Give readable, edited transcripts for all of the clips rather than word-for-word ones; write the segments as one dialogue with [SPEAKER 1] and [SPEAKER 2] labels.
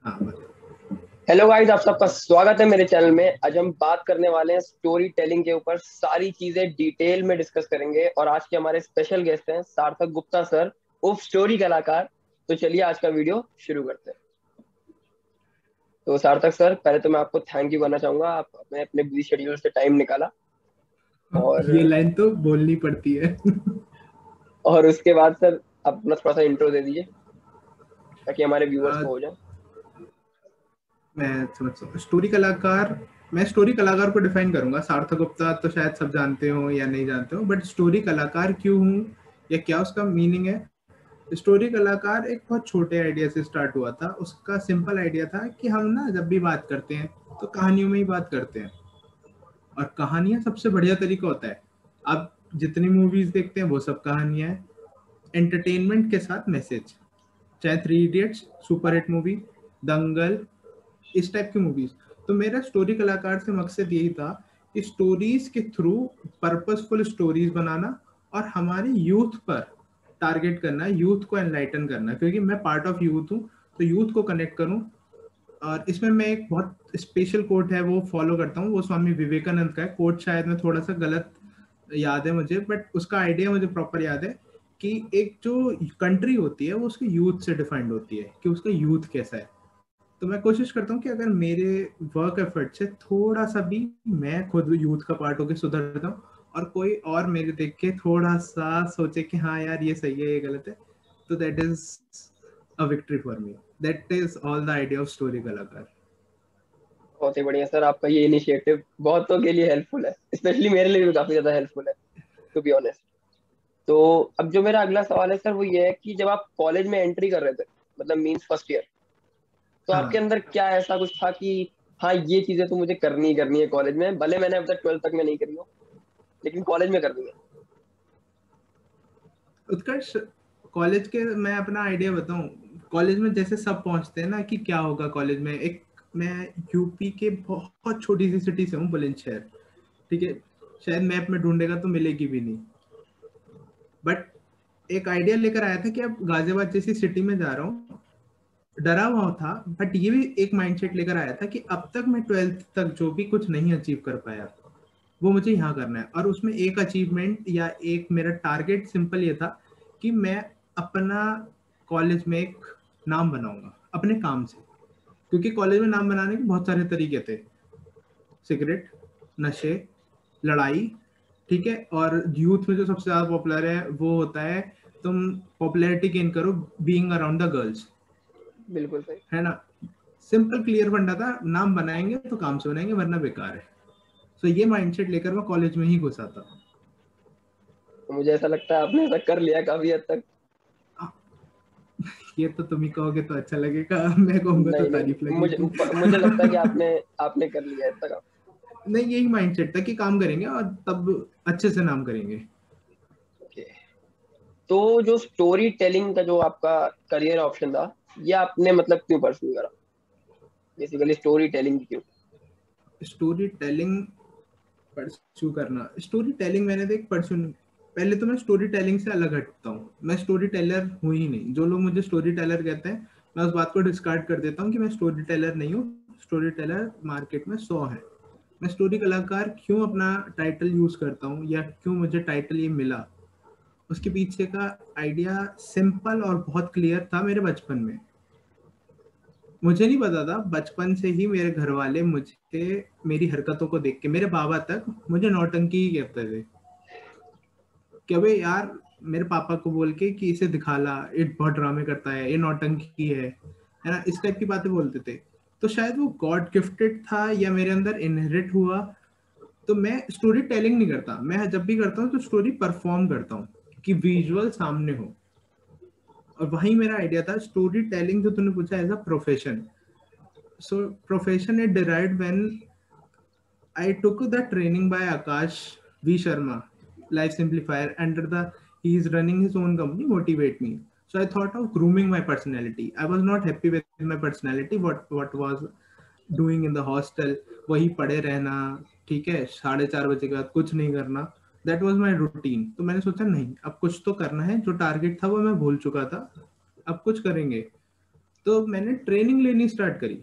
[SPEAKER 1] हाँ बस।
[SPEAKER 2] Hello guys, आप सबका स्वागत है मेरे चैनल में। आज हम बात करने वाले हैं स्टोरी टेलिंग के ऊपर। सारी चीजें डिटेल में डिस्कस करेंगे और आज के हमारे स्पेशल गेस्ट हैं सार्थक गुप्ता सर, उफ स्टोरी कलाकार। तो चलिए आज का वीडियो शुरू करते हैं। तो सार्थक सर, पहले तो मैं आपको थैंक यू करना चाहूंगा, आपने अपने बिजी शेड्यूल से टाइम निकाला।
[SPEAKER 1] ये
[SPEAKER 2] और
[SPEAKER 1] लाइन तो बोलनी पड़ती है।
[SPEAKER 2] और उसके बाद सर आप अपना थोड़ा सा इंट्रो दे दीजिए ताकि हमारे व्यूअर्स को
[SPEAKER 1] अ,
[SPEAKER 2] हो जाए।
[SPEAKER 1] मैं समझ सकता स्टोरी कलाकार। मैं स्टोरी कलाकार को डिफाइन करूंगा। सार्थक गुप्ता तो शायद सब जानते हो या नहीं जानते हो, बट स्टोरी कलाकार क्यों हूँ या क्या उसका मीनिंग है। स्टोरी कलाकार एक बहुत छोटे आइडिया से स्टार्ट हुआ था। उसका सिंपल आइडिया था कि हम ना जब भी बात करते हैं तो कहानियों में ही बात करते हैं, और कहानियां सबसे बढ़िया तरीका होता है। आप जितनी मूवीज देखते हैं वो सब कहानियां हैं, एंटरटेनमेंट के साथ मैसेज। चाहे three idiots super hit movie, Dangal, इस टाइप की मूवीज। तो मेरा स्टोरी कलाकार से मकसद यही था कि स्टोरीज के थ्रू पर्पसफुल स्टोरीज बनाना और हमारे यूथ पर टारगेट करना, यूथ को एनलाइटन करना, क्योंकि मैं पार्ट ऑफ यूथ हूँ। तो यूथ को कनेक्ट करूँ। और इसमें मैं एक बहुत स्पेशल कोट है वो फॉलो करता हूँ। वो स्वामी विवेकानंद का है कोट। शायद मैं थोड़ा सा गलत याद है मुझे, बट उसका आइडिया मुझे प्रॉपर याद है कि एक जो कंट्री होती है वो उसके यूथ से डिफाइंड होती है कि उसका यूथ कैसा है। तो मैं कोशिश करता हूँ कि अगर मेरे वर्क एफर्ट से थोड़ा सा भी मैं खुद यूथ का पार्ट होकर सुधरता हूँ, और कोई और मेरे देख के थोड़ा सा सोचे कि हाँ यार ये सही है ये गलत है, तो that is a victory for me. That is all the idea of story कलाकार।
[SPEAKER 2] बहुत ही बढ़िया सर, आपका ये इनिशिएटिव बहुतों के लिए हेल्पफुल है, स्पेशली मेरे लिए भी काफी ज्यादा हेल्पफुल है, टू बी ऑनेस्ट। तो अब जो मेरा अगला सवाल है सर वो ये है कि जब आप कॉलेज में एंट्री कर रहे थे, मतलब मींस फर्स्ट ईयर, तो आपके
[SPEAKER 1] हाँ,
[SPEAKER 2] अंदर क्या ऐसा कुछ था कि हाँ ये चीजें तो मुझे करनी ही करनी है कॉलेज में, भले मैंने अब तक 12th तक में नहीं करी हो, लेकिन कॉलेज में करनी है।
[SPEAKER 1] उत्कर्ष, कॉलेज के मैं अपना आइडिया बताऊं। कॉलेज में जैसे सब पहुंचते हैं ना कि क्या होगा कॉलेज में। एक, मैं यूपी के बहुत छोटी सी सिटी से हूँ, बुलंदशहर। ठीक है, शायद मैप में ढूंढेगा तो मिलेगी भी नहीं, बट एक आइडिया लेकर आया था कि अब गाजियाबाद जैसी सिटी में जा रहा हूँ। डरा हुआ था, बट ये भी एक माइंडसेट लेकर आया था कि अब तक मैं 12th तक जो भी कुछ नहीं अचीव कर पाया वो मुझे यहाँ करना है। और उसमें एक अचीवमेंट या एक मेरा टारगेट सिंपल ये था कि मैं अपना कॉलेज में एक नाम बनाऊंगा अपने काम से। क्योंकि कॉलेज में नाम बनाने के बहुत सारे तरीके थे। सिगरेट, नशे, लड़ाई, ठीक है। और यूथ में जो सबसे ज्यादा पॉपुलर है वो होता है तुम पॉपुलैरिटी गेन करो बीइंग अराउंड द गर्ल्स,
[SPEAKER 2] बिल्कुल सही।
[SPEAKER 1] है ना। सिंपल क्लियर फंडा था, नाम बनाएंगे तो काम से बनाएंगे वरना बेकार है। तो ये माइंडसेट लेकर मैं कॉलेज में ही घुसा था।
[SPEAKER 2] तो मुझे ऐसा लगता है आपने ऐसा कर लिया काफी हद तक।
[SPEAKER 1] ये तो तुम ही कहोगे तो अच्छा लगेगा, मैं कहूंगा तो
[SPEAKER 2] नहीं नहीं
[SPEAKER 1] तारीफ
[SPEAKER 2] नहीं, मुझे
[SPEAKER 1] लगेगी।
[SPEAKER 2] मुझे लगता है कि आपने आपने कर लिया है इतना काम।
[SPEAKER 1] नहीं, यही माइंडसेट था कि काम करेंगे और तब अच्छे से नाम करेंगे।
[SPEAKER 2] ओके। तो जो स्टोरी टेलिंग का जो आपका करियर ऑप्शन था, ये आपने मतलब क्यों परस्यू करा? बेसिकली स्टोरी टेलिंग क्यों?
[SPEAKER 1] स्टोरी टेलिंग परस्यू करना, स्टोरी टेलिंग मैंने देख परस्यू। पहले तो मैं स्टोरी टेलिंग से अलग हटता हूँ। मैं स्टोरी टेलर हूँ ही नहीं। जो लोग मुझे स्टोरी टेलर कहते हैं मैं उस बात को डिस्कार्ड कर देता हूँ कि मैं स्टोरी टेलर नहीं हूँ। स्टोरी टेलर मार्केट में 100 है। मैं स्टोरी कलाकार क्यों अपना टाइटल यूज करता हूँ या क्यों मुझे टाइटल ये मिला, उसके पीछे का आइडिया सिंपल और बहुत क्लियर था। मेरे बचपन में मुझे नहीं पता था, बचपन से ही मेरे घर वाले मुझे मेरी हरकतों को देख के, मेरे बाबा तक मुझे नौटंकी ही कहते थे कि अबे यार, मेरे पापा को बोल के कि इसे दिखाला, ये बहुत ड्रामे करता है, ये नौटंकी है ना, इस टाइप की बातें बोलते थे। तो शायद वो गॉड गिफ्टेड था या मेरे अंदर इनहेरिट हुआ। तो मैं स्टोरी टेलिंग नहीं करता, मैं जब भी करता हूँ तो स्टोरी परफॉर्म करता हूँ कि विजुअल सामने हो। और वही मेरा आइडिया था स्टोरी टेलिंग जो तूने पूछा as a profession. So profession it derived when I took the training by Akash V Sharma, Life Simplifier, under the he is running his own company, Motivate Me. So I thought of grooming my personality. I was not happy with my personality. What was doing in the hostel, वही पड़े रहना, ठीक है, 4:30 बजे के बाद कुछ नहीं करना। That was my routine. तो मैंने सोचा नहीं, अब कुछ तो करना है। जो टारगेट था वो मैं भूल चुका था, अब कुछ करेंगे। तो मैंने ट्रेनिंग लेनी स्टार्ट करी।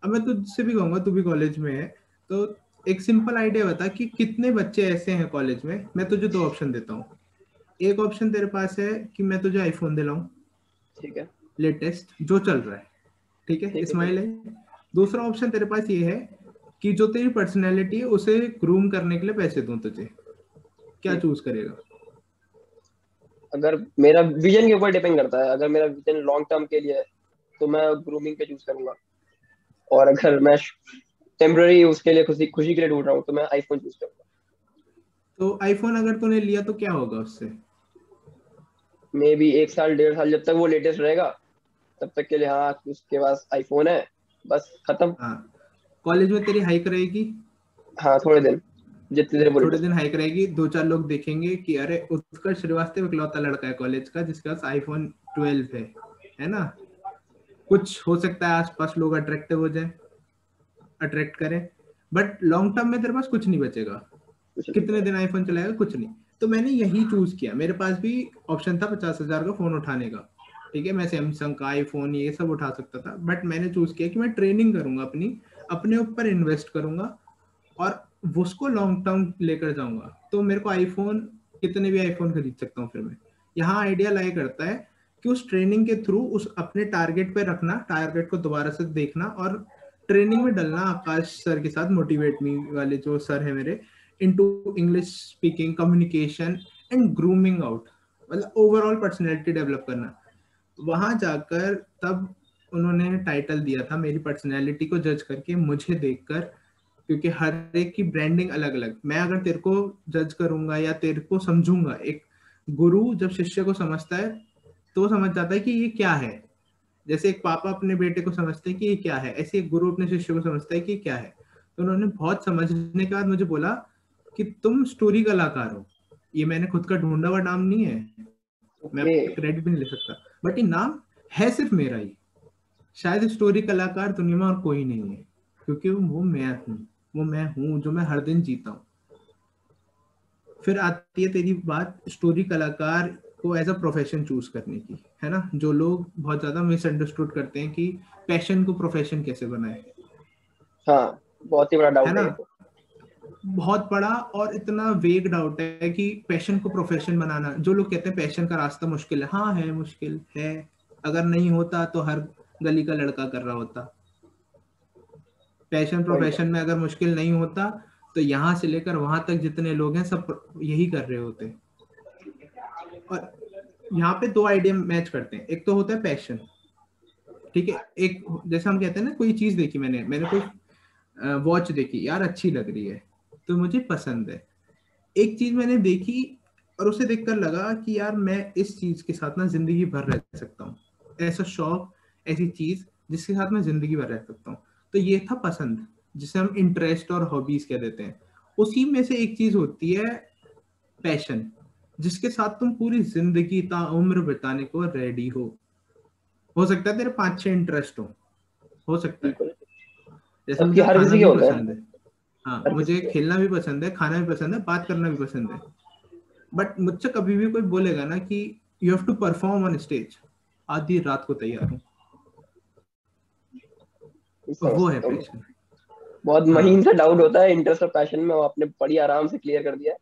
[SPEAKER 1] अब मैं तुझसे भी कहूंगा, तू भी कॉलेज में है, तो एक सिंपल आइडिया बता कि कितने बच्चे ऐसे हैं कॉलेज में। मैं तुझे दो ऑप्शन देता हूँ। एक ऑप्शन तेरे पास है कि मैं तुझे आईफोन दिलाऊं,
[SPEAKER 2] ठीक है
[SPEAKER 1] लेटेस्ट जो चल रहा है, ठीक है,
[SPEAKER 2] ठीक है ठीक
[SPEAKER 1] स्माइल
[SPEAKER 2] है।
[SPEAKER 1] है। दूसरा ऑप्शन तेरे पास ये है कि जो तेरी पर्सनैलिटी है उसे ग्रूम करने के लिए पैसे दूं तुझे। क्या
[SPEAKER 2] ठीक।
[SPEAKER 1] चूज करेगा?
[SPEAKER 2] अगर मेरा विजन के ऊपर डिपेंड करता है, अगर मेरा विजन लॉन्ग टर्म के लिए है तो मैं ग्रूमिंग पे चूज करूंगा, और अगर मैं टेम्पररी उसके लिए खुशी खुशी के लिए ढूंढ रहा हूँ तो मैं आईफोन चूज करूंगा।
[SPEAKER 1] तो आईफोन अगर तूने लिया तो क्या होगा उससे?
[SPEAKER 2] मे बी 1 साल 1.5 साल जब तक वो लेटेस्ट रहेगा तब तक के लिए, हाँ उसके पास आईफोन है, बस खत्म।
[SPEAKER 1] हाँ, कॉलेज में तेरी हाइक रहेगी।
[SPEAKER 2] हाँ थोड़े दिन, जितने देर वो
[SPEAKER 1] थोड़े
[SPEAKER 2] लेटेस्ट
[SPEAKER 1] दिन
[SPEAKER 2] है।
[SPEAKER 1] हाइक रहेगी, दो चार लोग देखेंगे कि अरे उत्कर्ष श्रीवास्तव इकलौता लड़का है कॉलेज का जिसके पास आईफोन 12 है ना। कुछ हो सकता है आसपास लोग अट्रैक्टिव हो जाए, अट्रैक्ट करें, बट लॉन्ग टर्म में तेरे पास कुछ नहीं बचेगा।
[SPEAKER 2] कुछ नहीं
[SPEAKER 1] कितने
[SPEAKER 2] है।
[SPEAKER 1] दिन आईफोन चलाएगा? कुछ नहीं। तो मैंने यही चूज किया। मेरे पास भी ऑप्शन था 50,000 का फोन उठाने का, ठीक है, मैं सैमसंग का आईफोन ये सब उठा सकता था, बट मैंने चूज किया कि मैं ट्रेनिंग करूंगा, अपने ऊपर इन्वेस्ट करूंगा और उसको लॉन्ग टर्म लेकर जाऊंगा। तो मेरे को आईफोन, कितने भी आईफोन खरीद सकता हूँ फिर मैं। यहाँ आइडिया लाई करता है कि उस ट्रेनिंग के थ्रू उस अपने टारगेट पे रखना, टारगेट को दोबारा से देखना और ट्रेनिंग में डलना। आकाश सर के साथ, मोटिवेट मी वाले जो सर है मेरे, into English speaking, communication and grooming out, मतलब ओवरऑल पर्सनैलिटी डेवलप करना। वहां जाकर तब उन्होंने टाइटल दिया था मेरी पर्सनैलिटी को जज करके, मुझे देखकर, क्योंकि हर एक की ब्रांडिंग अलग अलग। मैं अगर तेरे को जज करूंगा या तेरे को समझूंगा, एक गुरु जब शिष्य को समझता है तो समझ जाता है कि ये क्या है। जैसे एक पापा अपने बेटे को समझते हैं कि ये क्या है, ऐसे एक गुरु अपने शिष्य को समझता है कि ये क्या है। तो उन्होंने बहुत समझने के बाद मुझे बोला कि तुम स्टोरी कलाकार हो। ये मैंने खुद का ढूंढा हुआ नाम नहीं है, मैं
[SPEAKER 2] ओके।
[SPEAKER 1] क्रेडिट भी नहीं ले सकता, बट ये नाम है सिर्फ मेरा ही। शायद स्टोरी कलाकार दुनिया में और कोई नहीं है, क्योंकि वो मैं हूँ, वो मैं हूँ जो मैं हर दिन जीता हूँ। फिर आती है तेरी बात स्टोरी कलाकार को एज अ प्रोफेशन चूज करने की, है ना, जो लोग बहुत ज्यादा मिसअंडरस्टूड करते हैं कि पैशन को प्रोफेशन कैसे बनाए,
[SPEAKER 2] हाँ बहुत ही बड़ा
[SPEAKER 1] है
[SPEAKER 2] डाउट है
[SPEAKER 1] ना।
[SPEAKER 2] ये तो।
[SPEAKER 1] बहुत बड़ा और इतना वेग डाउट है कि पैशन को प्रोफेशन बनाना। जो लोग कहते हैं पैशन का रास्ता मुश्किल है, हाँ है, मुश्किल है। अगर नहीं होता तो हर गली का लड़का कर रहा होता। पैशन
[SPEAKER 2] पॉइंट है।
[SPEAKER 1] प्रोफेशन में अगर मुश्किल नहीं होता तो यहाँ से लेकर वहां तक जितने लोग हैं सब यही कर रहे होते। और यहाँ पे दो आइडिया मैच करते हैं। एक तो होता है पैशन, ठीक है, एक जैसे हम कहते हैं ना, कोई चीज देखी, मैंने कोई वॉच देखी, यार अच्छी लग रही है तो मुझे पसंद है। एक चीज मैंने देखी और उसे देखकर लगा कि यार मैं इस चीज के साथ ना जिंदगी भर रह सकता हूँ। ऐसा शौक, ऐसी चीज जिसके साथ मैं जिंदगी भर रह सकता हूँ। तो ये था पसंद, जिसे हम इंटरेस्ट और हॉबीज कह देते हैं। उसी में से एक चीज होती है पैशन, जिसके साथ तुम पूरी जिंदगी उम्र बिताने को रेडी हो सकता है तेरे 5-6 इंटरेस्ट हो सकता है।
[SPEAKER 2] बिल्कुल।
[SPEAKER 1] जैसे
[SPEAKER 2] सबकी,
[SPEAKER 1] मुझे
[SPEAKER 2] हर
[SPEAKER 1] खाना
[SPEAKER 2] किसी के
[SPEAKER 1] भी
[SPEAKER 2] होते हैं।
[SPEAKER 1] पसंद है, हाँ
[SPEAKER 2] हर किसी
[SPEAKER 1] मुझे
[SPEAKER 2] के।
[SPEAKER 1] खेलना भी पसंद है, खाना भी पसंद है, बात करना भी पसंद है। बट मुझसे कभी भी कोई बोलेगा ना कि you have to perform on stage, आधी रात को तैयार हूँ।
[SPEAKER 2] समझ
[SPEAKER 1] वो है
[SPEAKER 2] सकता हूँ मैं।
[SPEAKER 1] पैशन।
[SPEAKER 2] बहुत महीन
[SPEAKER 1] हाँ
[SPEAKER 2] सा डाउट होता है इंटरेस्ट और पैशन में, वो आपने बड़ी आराम से क्लियर कर दिया है।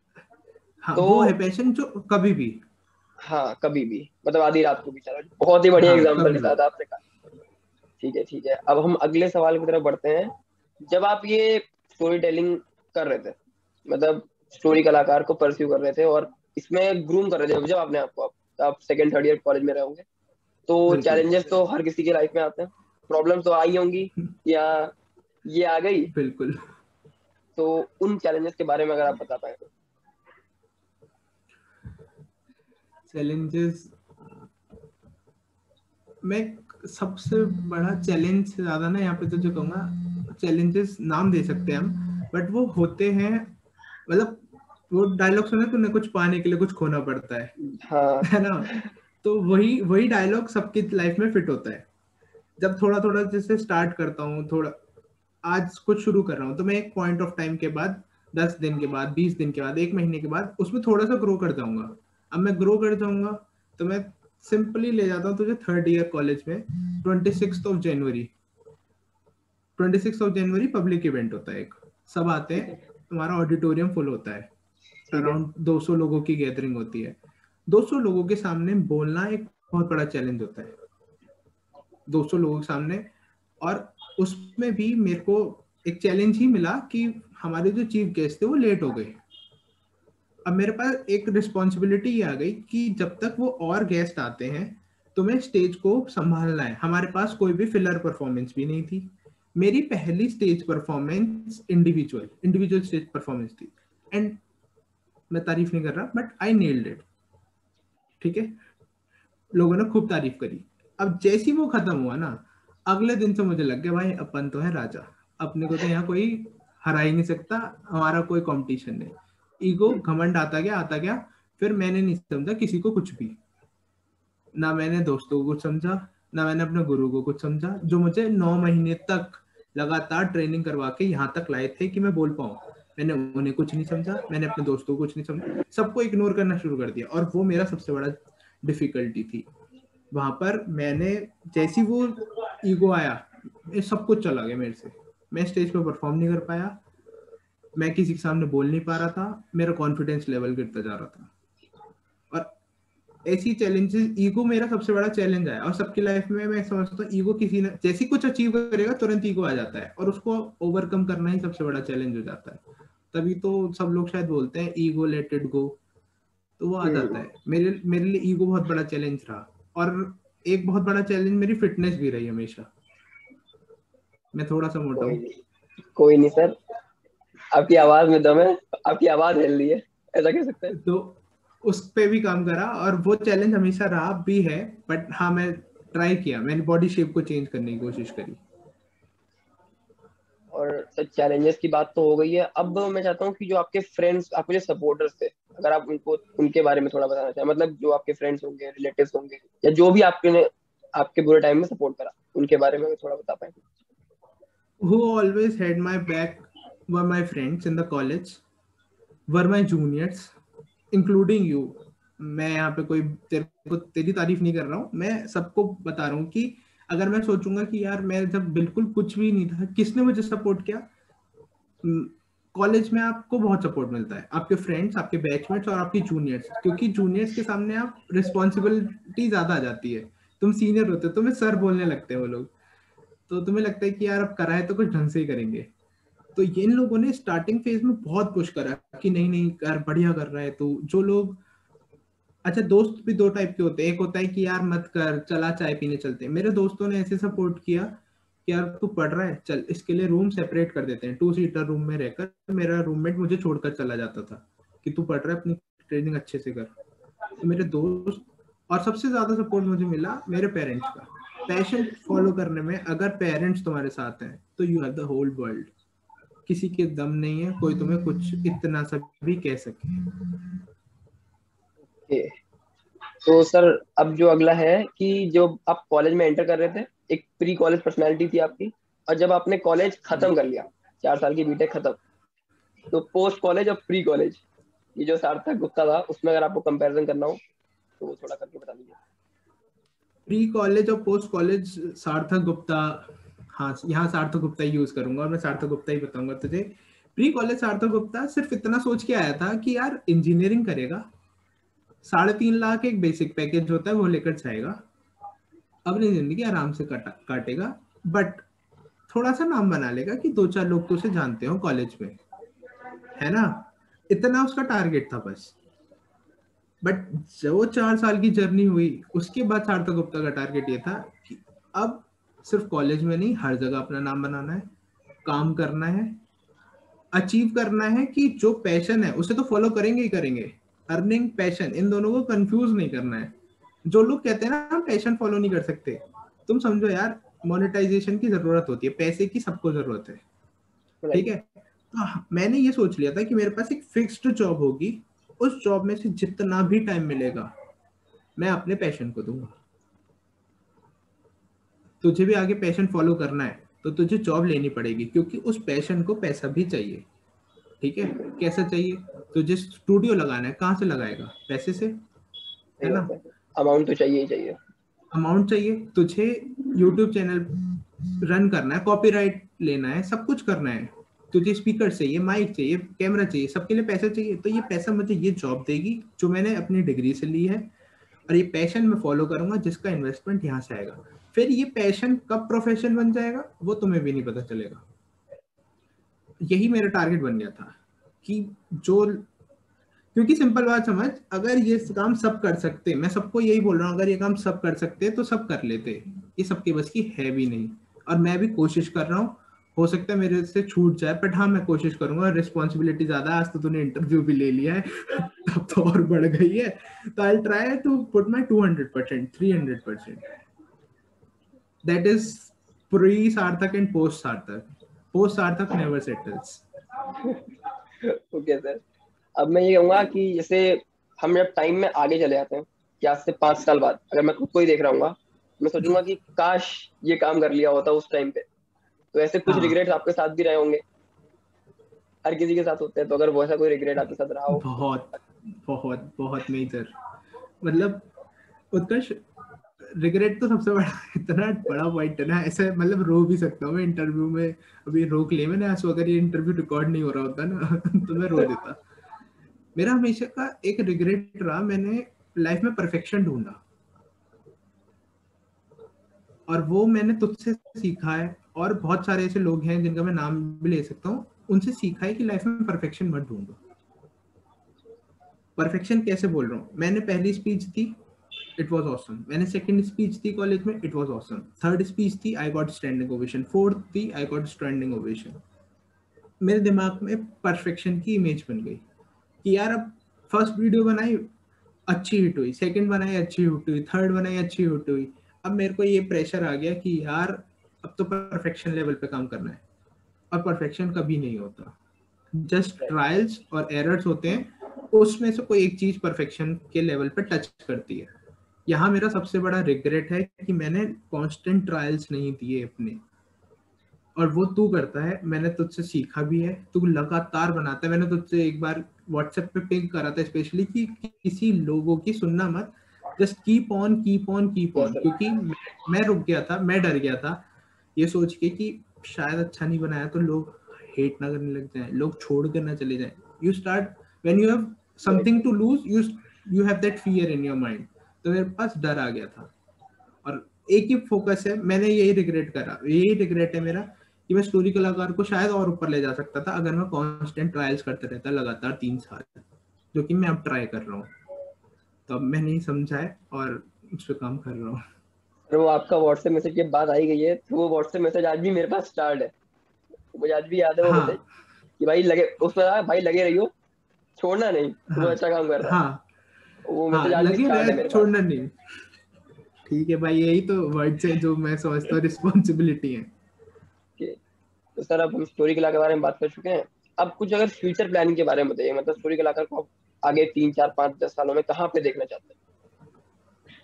[SPEAKER 1] हाँ,
[SPEAKER 2] तो
[SPEAKER 1] वो है पैशन जो कभी भी।
[SPEAKER 2] हाँ कभी भी, मतलब आधी रात को भी चला, बहुत ही बढ़िया
[SPEAKER 1] हाँ
[SPEAKER 2] एग्जांपल के
[SPEAKER 1] कभी भी।
[SPEAKER 2] साथ आपने कहा। ठीक है ठीक है, अब हम अगले सवाल की तरफ बढ़ते हैं। जब आप ये स्टोरी टेलिंग कर रहे थे, मतलब स्टोरी कलाकार को परस्यू कर रहे थे और इसमें ग्रूम कर रहे थे, जब आपने आपको, आप सेकेंड थर्ड ईयर कॉलेज में रहे होंगे, तो
[SPEAKER 1] बिल्कुल
[SPEAKER 2] चैलेंजेस तो हर किसी की लाइफ में आते हैं, प्रॉब्लम्स तो आई होंगी, या ये आ गई,
[SPEAKER 1] बिल्कुल।
[SPEAKER 2] तो उन चैलेंजेस के बारे में अगर आप बता पाए तो।
[SPEAKER 1] चैलेंजेस, मैं सबसे बड़ा चैलेंज से ज्यादा ना यहाँ पे तो जो कहूंगा, चैलेंजेस नाम दे सकते हैं हम, बट वो होते हैं, मतलब वो डायलॉग सुना तूने, कुछ पाने के लिए कुछ खोना पड़ता
[SPEAKER 2] हाँ
[SPEAKER 1] है ना। तो वही वही डायलॉग सबकी लाइफ में फिट होता है। जब थोड़ा थोड़ा जैसे स्टार्ट करता हूँ, थोड़ा आज कुछ शुरू कर रहा हूँ, तो मैं एक पॉइंट ऑफ टाइम के बाद, 10 दिन के बाद, 20 दिन के बाद, 1 महीने के बाद उसमें थोड़ा सा ग्रो कर जाऊंगा। अब मैं ग्रो कर जाऊंगा तो मैं सिंपली ले जाता हूँ तुझे 3rd ईयर कॉलेज में। 26 जनवरी पब्लिक इवेंट होता है एक, सब आते
[SPEAKER 2] ठीक
[SPEAKER 1] हैं,
[SPEAKER 2] है।
[SPEAKER 1] तुम्हारा ऑडिटोरियम फुल होता है,
[SPEAKER 2] ठीक है।
[SPEAKER 1] अराउंड 200 लोगों की गैदरिंग होती है। 200 लोगों के सामने बोलना एक बहुत बड़ा चैलेंज होता है, 200 लोगों के सामने। और उसमें भी मेरे को एक चैलेंज ही मिला कि हमारे जो चीफ गेस्ट थे वो लेट हो गए। अब मेरे पास एक रिस्पॉन्सिबिलिटी आ गई कि जब तक वो और गेस्ट आते हैं तुम्हें स्टेज को संभालना है। हमारे पास कोई भी फिलर परफॉर्मेंस भी नहीं थी। मेरी पहली stage performance individual stage performance थी, एंड मैं तारीफ नहीं कर रहा बट आई नेल्ड इट। ठीक है, लोगों ने खूब तारीफ करी। अब जैसी वो खत्म हुआ ना, अगले दिन से मुझे लग गया भाई अपन तो है राजा, अपने को तो यहाँ कोई हरा ही नहीं सकता, हमारा कोई कंपटीशन नहीं। ईगो घमंड आता गया। फिर मैंने नहीं समझा किसी को कुछ भी, ना मैंने दोस्तों को कुछ समझा, ना मैंने अपने गुरु को कुछ समझा, जो मुझे 9 महीने तक लगातार ट्रेनिंग करवा के यहाँ तक लाए थे कि मैं बोल पाऊँ। मैंने उन्हें कुछ नहीं समझा, मैंने अपने दोस्तों को कुछ नहीं समझा, सबको इग्नोर करना शुरू कर दिया। और वो मेरा सबसे बड़ा डिफिकल्टी थी। वहां पर मैंने जैसी वो ईगो आया, ये सब कुछ चला गया मेरे से। मैं स्टेज पे परफॉर्म नहीं कर पाया, मैं किसी के सामने बोल नहीं पा रहा था, मेरा कॉन्फिडेंस लेवल गिरता जा रहा था। और ऐसी चैलेंजेस, ईगो मेरा सबसे बड़ा चैलेंज है। और सबकी लाइफ में मैं समझता हूँ ईगो किसी ने जैसी कुछ अचीव करेगा तुरंत ईगो आ जाता है, और उसको ओवरकम करना ही सबसे बड़ा चैलेंज हो जाता है। तभी तो सब लोग शायद बोलते हैं ईगो लेट इट गो, तो वो आ जाता है। मेरे मेरे लिए ईगो बहुत बड़ा चैलेंज रहा। और एक बहुत बड़ा चैलेंज मेरी फिटनेस भी रही हमेशा। मैं थोड़ा सा मोटा हूँ।
[SPEAKER 2] कोई नहीं सर, आपकी आवाज में दम है, आपकी आवाज हिल रही है, ऐसा कह सकते हैं।
[SPEAKER 1] तो उस पे भी काम करा, और वो चैलेंज हमेशा रहा भी है। बट हाँ, मैं ट्राई किया, मैंने बॉडी शेप को चेंज करने की कोशिश करी।
[SPEAKER 2] और सर चैलेंजेस की बात तो हो गई है, अब मैं चाहता हूँ कि जो आपके फ्रेंड्स, आपके जो सपोर्टर्स थे, अगर आप उनको उनके बारे में थोड़ा बताना चाहें, मतलब जो आपके फ्रेंड्स होंगे, रिलेटिव्स होंगे, या जो भी आपके बुरे टाइम में सपोर्ट करा, उनके बारे में थोड़ा बता पाए।
[SPEAKER 1] Who always had my back were my friends in the college, were my juniors, including you. मैं यहाँ पे कोई तेरी तारीफ नहीं कर रहा हूँ, मैं सबको बता रहा हूँ कि अगर मैं सोचूंगा कि यार मैं जब बिल्कुल कुछ भी नहीं था, किसने मुझे सपोर्ट किया। कॉलेज में आपको बहुत सपोर्ट मिलता है, आपके फ्रेंड्स, आपके बैचमेट्स और आपकी जूनियर्स, क्योंकि जूनियर्स के सामने आप रिस्पॉन्सिबिलिटी ज्यादा आ जाती है। तुम सीनियर होते हो, तुम्हें सर बोलने लगते हैं वो लोग, तो तुम्हें लगता है कि यार अब करा है तो कुछ ढंग से ही करेंगे। तो इन लोगों ने स्टार्टिंग फेज में बहुत पुश करा कि नहीं नहीं यार बढ़िया कर रहा है तो। जो लोग, अच्छा दोस्त भी दो टाइप के होते हैं, एक होता है कि यार मत कर, चला चाय पीने चलते हैं। मेरे दोस्तों ने ऐसे सपोर्ट किया कि यार तू पढ़ रहा है, चल इसके लिए रूम सेपरेट कर देते हैं, 2 सीटर रूम में रहकर मेरा रूममेट मुझे छोड़कर चला जाता था कि तू पढ़ रहा है, अपनी ट्रेनिंग अच्छे से कर। तो मेरे दोस्त, और सबसे ज्यादा सपोर्ट मुझे मिला मेरे पेरेंट्स का। पैशन फॉलो करने में अगर पेरेंट्स तुम्हारे साथ हैं तो you have the whole world. किसी के दम नहीं है कोई तुम्हें कुछ इतना सा भी कह सके।
[SPEAKER 2] ओके, तो सर अब जो अगला है कि जो आप कॉलेज में एंटर कर रहे थे, एक प्री कॉलेज पर्सनैलिटी थी आपकी, और जब आपने कॉलेज खत्म कर लिया, 4 साल की बीटेक खत्म, तो पोस्ट कॉलेज और प्री कॉलेज, ये जो सार्थक गुप्ता था, उसमें अगर आपको कंपैरिजन करना हो तो वो थोड़ा करके बता दीजिए।
[SPEAKER 1] प्री कॉलेज और पोस्ट कॉलेज सार्थक गुप्ता, हाँ यहाँ सार्थक गुप्ता ही यूज करूंगा और मैं सार्थक गुप्ता ही बताऊंगा तुझे। प्री कॉलेज सार्थक गुप्ता सिर्फ इतना सोच के आया था कि यार इंजीनियरिंग करेगा, 3.5 लाख एक बेसिक पैकेज होता है वो लेकर जाएगा, अपनी जिंदगी आराम से काटेगा, बट थोड़ा सा नाम बना लेगा कि 2-4 लोग तो उसे जानते हो कॉलेज में, है ना। इतना उसका टारगेट था बस। बट जो 4 साल की जर्नी हुई उसके बाद सार्थक गुप्ता का टारगेट ये था कि अब सिर्फ कॉलेज में नहीं, हर जगह अपना नाम बनाना है, काम करना है, अचीव करना है कि जो पैशन है उसे तो फॉलो करेंगे ही करेंगे। अर्निंग, पैशन, इन दोनों को कंफ्यूज नहीं करना है। जो लोग कहते हैं ना हम पैशन फॉलो नहीं कर सकते, तुम समझो यार मोनेटाइजेशन की जरूरत होती है, पैसे की सबको जरूरत है। ठीक
[SPEAKER 2] राइट।
[SPEAKER 1] है, तो मैंने ये सोच लिया था कि मेरे पास एक फिक्स्ड जॉब होगी, उस जॉब में से जितना भी टाइम मिलेगा मैं अपने पैशन को दूंगा। तुझे भी आगे पैशन फॉलो करना है तो तुझे जॉब लेनी पड़ेगी, क्योंकि उस पैशन को पैसा भी चाहिए। ठीक है, कैसा चाहिए, तुझे स्टूडियो लगाना है, कहाँ से लगाएगा, पैसे से, है
[SPEAKER 2] सही
[SPEAKER 1] ना।
[SPEAKER 2] बात है। अमाउंट तो चाहिए ही चाहिए।
[SPEAKER 1] अमाउंट चाहिए तुझे, यूट्यूब चैनल रन करना है, कॉपीराइट लेना है, सब कुछ करना है, तुझे स्पीकर चाहिए, माइक चाहिए, कैमरा चाहिए, सबके लिए पैसा चाहिए। तो ये पैसा मुझे ये जॉब देगी जो मैंने अपनी डिग्री से ली है, और ये पैशन मैं फॉलो करूंगा जिसका इन्वेस्टमेंट यहाँ से आएगा। फिर ये पैशन कब प्रोफेशन बन जाएगा वो तुम्हें भी नहीं पता चलेगा। यही मेरा टारगेट बन गया था कि जो, क्योंकि सिंपल बात समझ, अगर ये काम सब कर सकते, मैं सबको यही बोल रहा हूँ, अगर ये काम सब कर सकते तो सब कर लेते। ये सबके बस की है भी नहीं, और मैं भी कोशिश कर रहा हूँ। हो सकता है मेरे से छूट जाए, बट हाँ मैं कोशिश करूंगा। रिस्पॉन्सिबिलिटी ज्यादा है, आज तो तूने इंटरव्यू भी ले लिया है तब तो और बढ़ गई है। तो I try to put my 200%, 300%। That is pre Sarthak and post Sarthak. Post Sarthak never settles.
[SPEAKER 2] Okay sir, अब मैं ये कहूंगा कि जैसे हम जब टाइम में आगे चले जाते हैं कि आज से 5 साल बाद अगर मैं खुद को ही देख रहा हूँ, मैं सोचूंगा कि काश ये काम कर लिया होता उस टाइम पे। तो ऐसे कुछ
[SPEAKER 1] हाँ,
[SPEAKER 2] रिग्रेट्स आपके साथ भी रहे होंगे, हर किसी के साथ होते हैं, तो अगर वो ऐसा कोई रिग्रेट आपके साथ रहा हो।
[SPEAKER 1] बहुत बहुत बहुत मेजर, मतलब उत्कर्ष, रिग्रेट तो सबसे बड़ा इतना बड़ा पॉइंट है ना, ऐसे मतलब रो भी सकता हूँ मैं इंटरव्यू में। अभी रोक लिया मैंने आंसू, अगर ये इंटरव्यू रिकॉर्ड नहीं हो रहा होता ना तो मैं रो देता। मेरा हमेशा का एक रिग्रेट रहा, मैंने लाइफ में परफेक्शन ढूंढा, और वो मैंने तुझसे सीखा है, और बहुत सारे ऐसे लोग हैं जिनका मैं नाम भी ले सकता हूँ, उनसे सीखा है कि लाइफ में परफेक्शन मत ढूंढो। परफेक्शन कैसे बोल रहा हूँ, मैंने पहली स्पीच दी, इट वाज ऑसम। मैंने सेकंड स्पीच दी कॉलेज में, it was awesome. Third speech थी, I got standing ovation. Fourth थी, आई गॉट स्टैंडिंग ओवेशन। मेरे दिमाग में परफेक्शन की इमेज बन गई कि यार अब फर्स्ट वीडियो बनाई, अच्छी हिट हुई, सेकंड बनाई, अच्छी हिट हुई, थर्ड बनाई, अच्छी हिट हुई। अब मेरे को ये प्रेशर आ गया कि यार अब तो परफेक्शन लेवल पे काम करना है, और परफेक्शन कभी नहीं होता, जस्ट ट्रायल्स और एरर्स होते हैं, उसमें से कोई एक चीज परफेक्शन के लेवल पे टच करती है। यहाँ मेरा सबसे बड़ा रिग्रेट है कि मैंने कांस्टेंट ट्रायल्स नहीं दिए अपने, और वो तू करता है, मैंने तुझसे सीखा भी है, तू लगातार बनाता है। मैंने तुझसे एक बार व्हाट्सएप पे पिंग करा था स्पेशली कि किसी लोगों की सुनना मत, just keep on keep on keep
[SPEAKER 2] yes
[SPEAKER 1] on.
[SPEAKER 2] Sir.
[SPEAKER 1] क्योंकि मैं रुक गया था, मैं डर गया था ये सोच के कि शायद अच्छा नहीं बनाया तो लोग हेट ना करने लग जाएं, लोग छोड़ कर ना चले जाएं। You start when you have something to lose, you have that fear in your mind. तो मेरे पास डर आ गया था, और एक ही फोकस है, मैंने यही रिग्रेट करा, यही रिग्रेट है मेरा कि मैं स्टोरी कलाकार को शायद और ऊपर ले जा सकता था अगर मैं कांस्टेंट ट्रायल्स करते रहता लगातार 3 साल, जो कि मैं अब ट्राई कर रहा हूँ। तो अब मैं नहीं समझा है और उस पर काम कर रहा हूँ।
[SPEAKER 2] सर, वो आपका व्हाट्सएप मैसेज की बात आई गई है, तो वो व्हाट्सएप मैसेज आज भी मेरे पास स्टार्ट है। मुझे आज भी याद है वो मैसेज
[SPEAKER 1] हाँ
[SPEAKER 2] कि भाई लगे, उसमें था भाई लगे रहियो, छोड़ना नहीं, तू
[SPEAKER 1] हाँ
[SPEAKER 2] बहुत अच्छा काम कर रहा है।
[SPEAKER 1] हाँ
[SPEAKER 2] वो
[SPEAKER 1] हाँ,
[SPEAKER 2] मैसेज आज भी
[SPEAKER 1] लगे
[SPEAKER 2] स्टार्ट
[SPEAKER 1] रहे,
[SPEAKER 2] है मेरे पास।
[SPEAKER 1] छोड़ना नहीं। ठीक है भाई, यही तो वर्ड्स है जो मैं समझता हूँ रिस्पॉन्सिबिलिटी है।
[SPEAKER 2] कि तो सर, अब हम स्टोरी कला के बारे में बात कर चुके हैं। अब कुछ अगर फ्यूचर प्लानिंग के बारे में बताइए, मतलब स्टोरी कलाकार को आप आगे 3 4 5 10 सालों में कहाँ पे देखना चाहते हैं?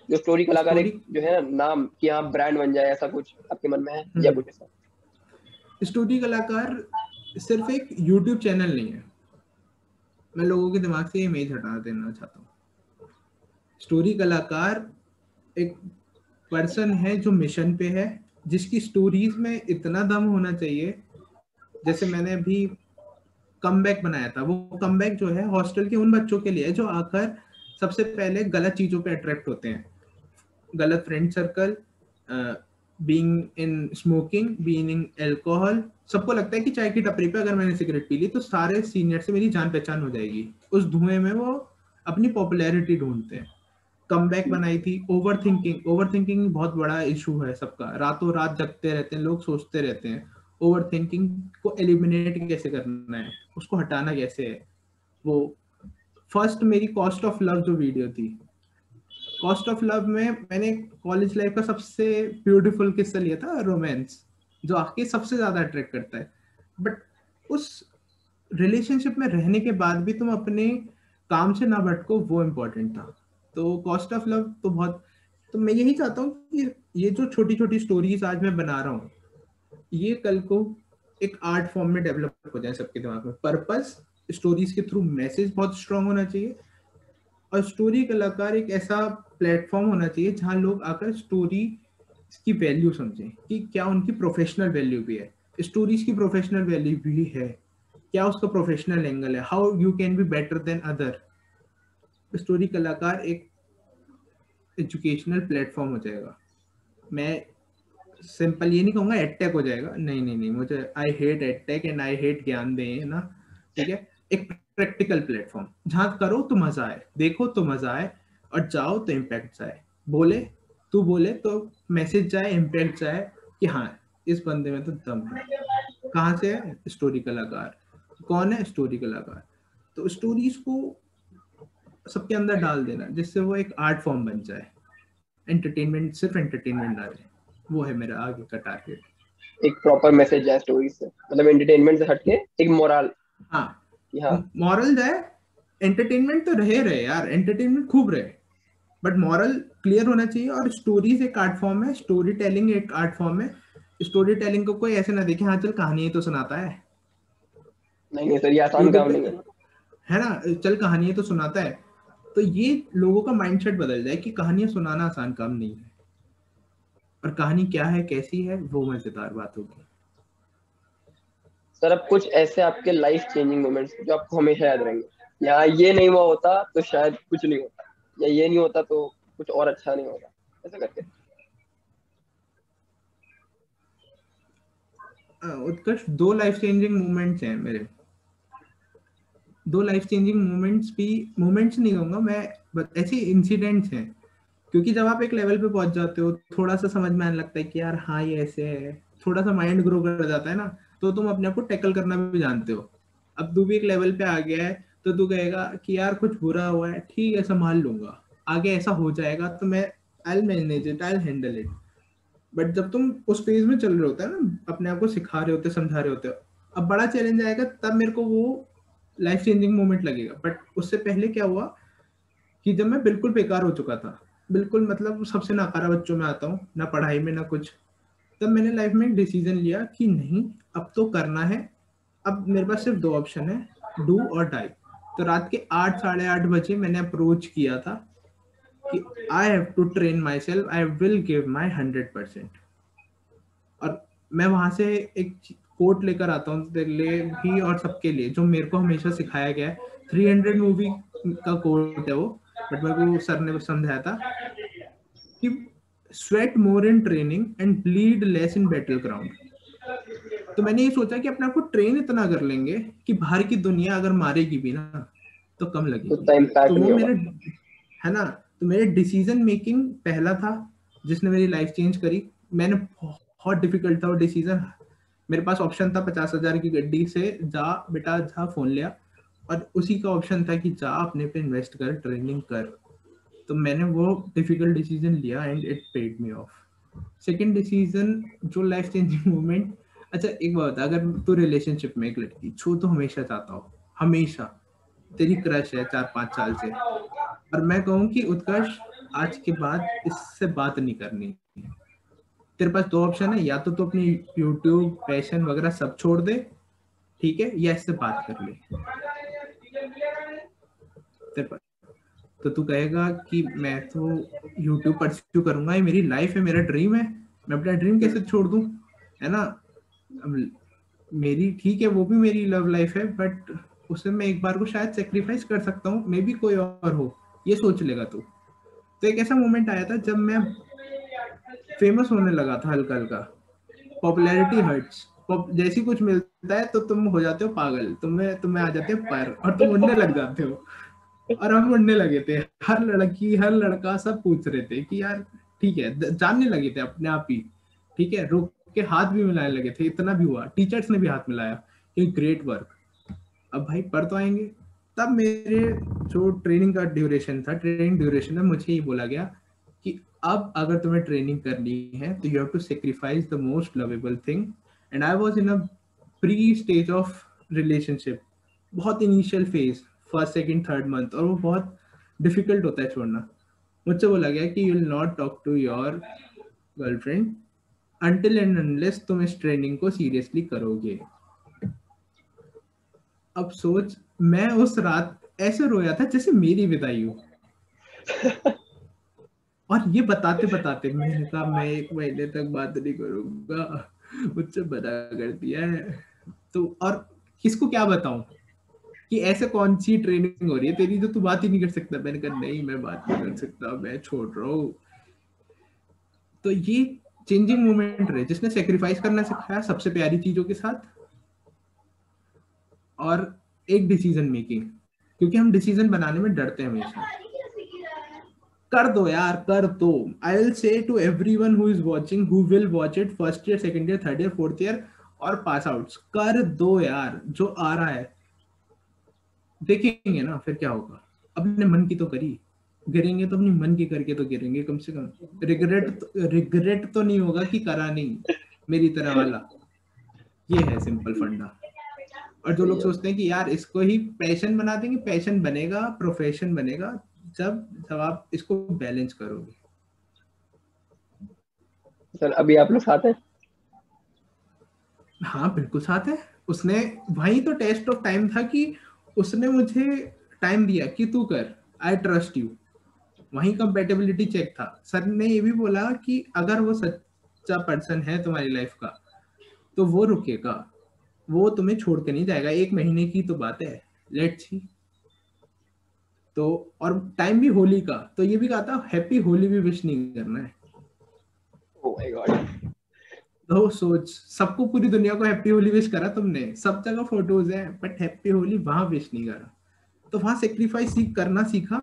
[SPEAKER 2] जो स्टोरी कलाकार
[SPEAKER 1] स्टोरी,
[SPEAKER 2] एक जो है ना नाम कि हाँ ब्रांड बन जाए, ऐसा कुछ आपके मन में है या कुछ ऐसा?
[SPEAKER 1] स्टोरी कलाकार सिर्फ एक यूट्यूब चैनल नहीं है, मैं लोगों के दिमाग से इमेज हटा देना चाहता हूँ। स्टोरी कलाकार एक पर्सन है जो मिशन पे है, जिसकी स्टोरीज में इतना दम होना चाहिए। जैसे मैंने अभी कमबैक बनाया था, वो कमबैक जो है हॉस्टल के उन बच्चों के लिए है जो आकर सबसे पहले गलत चीजों पे अट्रैक्ट होते हैं, गलत friend circle, being in smoking, being in alcohol. सबको लगता है कि चाय की टपरी पे अगर मैंने सिगरेट पी ली तो सारे सीनियर से मेरी जान पहचान हो जाएगी, उस धुएं में वो अपनी पॉपुलैरिटी ढूंढते हैं। कमबैक बनाई थी ओवर थिंकिंग। ओवर थिंकिंग बहुत बड़ा इशू है सबका, रातों रात जगते रहते हैं लोग, सोचते रहते हैं। ओवर थिंकिंग को एलिमिनेट कैसे करना है, उसको हटाना कैसे है, वो फर्स्ट मेरी कॉस्ट ऑफ लव जो वीडियो थी, कॉस्ट ऑफ लव में मैंने कॉलेज लाइफ का सबसे ब्यूटीफुल किस्सा लिया था, रोमांस, जो आके सबसे ज्यादा अट्रैक्ट करता है। बट उस रिलेशनशिप में रहने के बाद भी तुम अपने काम से ना भटको, वो इम्पोर्टेंट था। तो कॉस्ट ऑफ लव तो बहुत, तो मैं यही चाहता हूँ कि ये जो छोटी छोटी स्टोरीज आज मैं बना रहा हूँ, ये कल को एक आर्ट फॉर्म में डेवलप हो जाए सबके दिमाग में। पर्पस, स्टोरीज के थ्रू मैसेज बहुत स्ट्रांग होना चाहिए, और स्टोरी कलाकार एक ऐसा प्लेटफॉर्म होना चाहिए जहां लोग आकर स्टोरी की वैल्यू समझें कि क्या उनकी प्रोफेशनल वैल्यू भी है, स्टोरीज की प्रोफेशनल वैल्यू भी है, क्या उसका प्रोफेशनल एंगल है, how you can be better than other. Story कलाकार एक एजुकेशनल प्लेटफॉर्म हो जाएगा। मैं सिंपल ये नहीं कहूंगा एडटेक हो जाएगा, नहीं नहीं नहीं, मुझे I hate edtech and I hate ज्ञान दें ना, ठीक है। एक प्रैक्टिकल प्लेटफॉर्म जहां करो तो मजा आए, देखो तो मजा आए, और जाओ तो इम्पैक्ट जाए, बोले तू बोले तो मैसेज जाए, इम्पैक्ट जाए कि हाँ इस बंदे में तो दम है। कहाँ से है? स्टोरी कलाकार। कौन है? स्टोरी कलाकार। तो स्टोरीज को सबके अंदर डाल देना जिससे वो एक आर्ट फॉर्म बन जाए, एंटरटेनमेंट सिर्फ एंटरटेनमेंट ना रहे, वो है मेरा आगे का टारगेट।
[SPEAKER 2] एक प्रॉपर मैसेज जाए स्टोरी से, मतलब एंटरटेनमेंट से हटके एक मोरल।
[SPEAKER 1] हाँ,
[SPEAKER 2] हाँ
[SPEAKER 1] मॉरल जाए, एंटरटेनमेंट तो रहे यार, एंटरटेनमेंट खूब रहे, बट मॉरल क्लियर होना चाहिए। और स्टोरीज एक आर्ट फॉर्म है, स्टोरी टेलिंग एक आर्ट फॉर्म है। स्टोरी टेलिंग को कोई ऐसे ना देखे हाँ चल कहानी तो सुनाता है,
[SPEAKER 2] नहीं नहीं सर, ये आसान
[SPEAKER 1] यूट्यूब
[SPEAKER 2] काम
[SPEAKER 1] पे
[SPEAKER 2] नहीं है।
[SPEAKER 1] है ना, चल कहानी तो सुनाता है। तो ये लोगों का माइंडसेट बदल जाए कि कहानियां सुनाना आसान काम नहीं है, और कहानी क्या है कैसी है वो मजेदार बात होगी।
[SPEAKER 2] सर अब कुछ ऐसे आपके लाइफ चेंजिंग मोमेंट्स जो आपको हमेशा याद रहेंगे, या ये नहीं हुआ होता तो शायद कुछ नहीं होता, या ये नहीं होता तो कुछ और अच्छा नहीं होगा, ऐसा करके।
[SPEAKER 1] उत्कर्ष, दो लाइफ चेंजिंग मोमेंट्स हैं मेरे। दो लाइफ चेंजिंग मोमेंट्स भी, मोमेंट्स नहीं कहूंगा मैं, बट ऐसे इंसिडेंट्स हैं। क्योंकि जब आप एक लेवल पे पहुंच जाते हो, थोड़ा सा समझ में आने लगता है कि यार हाँ ये ऐसे है, थोड़ा सा माइंड ग्रो कर जाता है ना, तो तुम अपने आप को टैकल करना भी जानते हो। अब तू भी एक लेवल पे आ गया है तो तू कहेगा कि यार कुछ बुरा हुआ है, ठीक है संभाल लूंगा, आगे ऐसा हो जाएगा तो मैं I will manage it, I will handle it. But जब तुम उस फेज में चल रहे होते हैं ना, अपने आप को सिखा रहे होते, समझा रहे होते हो, अब बड़ा चैलेंज आएगा, तब मेरे को वो लाइफ चेंजिंग मोमेंट लगेगा। बट उससे पहले क्या हुआ कि जब मैं बिल्कुल बेकार हो चुका था, बिल्कुल मतलब सबसे नाकारा बच्चों में आता हूँ, ना पढ़ाई में ना कुछ, तब मैंने लाइफ में एक डिसीजन लिया कि नहीं अब तो करना है। अब मेरे पास सिर्फ दो ऑप्शन है, डू और डाई। तो रात के 8 साढ़े 8 बजे मैंने अप्रोच किया था कि I have to train myself, I will give my 100%। और मैं वहां से एक कोट लेकर आता हूँ तेरे लिए भी और सबके लिए, जो मेरे को हमेशा सिखाया गया है। 300 मूवी का कोट है वो, बट मेरे को सर ने समझाया था कि sweat more in training and bleed less in battle ground. तो मैंने ये सोचा कि अपने आप को ट्रेन इतना कर लेंगे कि बाहर की दुनिया अगर मारेगी भी ना तो कम लगेगी।
[SPEAKER 2] उतना इम्पैक्ट
[SPEAKER 1] तो वो
[SPEAKER 2] नहीं होगा।
[SPEAKER 1] मेरे, है ना, तो मेरे डिसीजन मेकिंग पहला था जिसने मेरी लाइफ चेंज करी। मैंने बहुत डिफिकल्ट था वो डिसीजन। मेरे पास ऑप्शन था 50,000 की गड्डी से जा बेटा जा फोन लिया, और उसी का ऑप्शन था कि जा अपने पे इन्वेस्ट कर, ट्रेनिंग कर। तो मैंने वो डिफिकल्ट डिसीजन लिया and it paid me of. Second decision जो लाइफ चेंजिंग मोमेंट, अच्छा एक बात, अगर तू रिलेशनशिप में एक लड़की छू तो हमेशा चाहता हो, हमेशा तेरी क्रश है 4-5 साल से, और मैं कहूँ कि उत्कर्ष आज के बाद इससे बात नहीं करनी, तेरे पास दो ऑप्शन है, या तो तू अपनी यूट्यूब पैशन वगैरह सब छोड़ दे, ठीक है, या इससे बात कर ले। तेरे पास, तो तू कहेगा कि मैं तो यूट्यूब परस्यू करूंगा, ये मेरी लाइफ है, मेरा ड्रीम है, मैं अपना ड्रीम कैसे छोड़ दूं, है ना। अब मेरी ठीक है, वो भी मेरी लव लाइफ है, बट उसे मैं एक बार को शायद सेक्रीफाइस कर सकता हूँ, मे बी कोई और हो, ये सोच लेगा तू। तो एक ऐसा मोमेंट आया था जब मैं फेमस होने लगा था हल्का हल्का, पॉपुलैरिटी हर्ट्स, जैसी कुछ मिलता है तो तुम हो जाते हो पागल, तुम्हें आ जाते हैं पर, और तुम उड़ने लग जाते हो। और हम उड़ने लगे थे, हर लड़की हर लड़का सब पूछ रहे थे कि यार ठीक है, जानने लगे थे अपने आप ही, ठीक है, रुक के हाथ भी मिलाने लगे थे, इतना भी हुआ, टीचर्स ने भी हाथ मिलाया कि ग्रेट वर्क। अब भाई पर तो आएंगे। तब मेरे जो ट्रेनिंग का ड्यूरेशन था, ट्रेनिंग ड्यूरेशन में मुझे ये बोला गया कि अब अगर तुम्हें ट्रेनिंग करनी है तो you have to sacrifice the most lovable thing. And I was in a pre stage of relationship, बहुत initial phase, first second third month, और वो बहुत डिफिकल्ट होता है छोड़ना। मुझसे बोला गया कि you will not talk to your girlfriend until and unless तुम इस ट्रेनिंग को सीरियसली करोगे। अब सोच, मैं उस रात ऐसे रोया था जैसे मेरी विदाई हो, और ये बताते बताते मैंने कहा मैं 1 महीने तक बात नहीं करूंगा, मुझसे मना कर दिया है। तो और किसको क्या बताऊं कि ऐसे कौन सी ट्रेनिंग हो रही है तेरी जो तू बात ही नहीं कर सकता। मैंने कहा नहीं मैं बात नहीं कर सकता, मैं छोड़ रहा हूँ। तो ये चेंजिंग मोमेंट रहे जिसने सेक्रीफाइस करना सिखाया सबसे प्यारी चीजों के साथ, और एक डिसीजन मेकिंग, क्योंकि हम डिसीजन बनाने में डरते हैं हमेशा। कर दो यार, कर दो। I will say to everyone who is watching, who will watch it first year, second year, third year, fourth year और पास आउट्स, कर दो यार जो आ रहा है। देखेंगे ना फिर क्या होगा। अपने मन की तो करी, गिरेंगे तो अपनी मन की करके तो गिरेंगे कम से कम। रिग्रेट तो नहीं होगा कि करा नहीं, मेरी तरह वाला। ये है सिंपल फंडा। और जो
[SPEAKER 2] सही
[SPEAKER 1] लोग
[SPEAKER 2] है।
[SPEAKER 1] सोचते हैं कि यार इसको ही पैशन बना देंगे, पैशन बनेगा प्रोफेशन बनेगा जब जब आप इसको बैलेंस करोगे।
[SPEAKER 2] सर अभी आप लोग साथ हैं?
[SPEAKER 1] हाँ बिल्कुल साथ है। उसने वही तो टेस्ट ऑफ टाइम था कि उसने मुझे टाइम दिया कि तू कर, आई ट्रस्ट यू। वही कंपेटेबिलिटी चेक था। सर ने ये भी बोला कि अगर वो सच्चा पर्सन है तुम्हारी लाइफ का तो वो रुकेगा, वो तुम्हें छोड़ के नहीं जाएगा। 1 महीने की तो बात है, लेट्स सी। तो और टाइम भी होली का, तो ये भी कहा था हैप्पी होली भी विश नहीं करना है।
[SPEAKER 2] Oh my God.
[SPEAKER 1] तो सोच, सबको पूरी दुनिया को हैप्पी होली विश करा तुमने, सब जगह फोटोज है, बट हैप्पी होली वहां विश नहीं करा। तो वहां सेक्रीफाइस करना सीखा।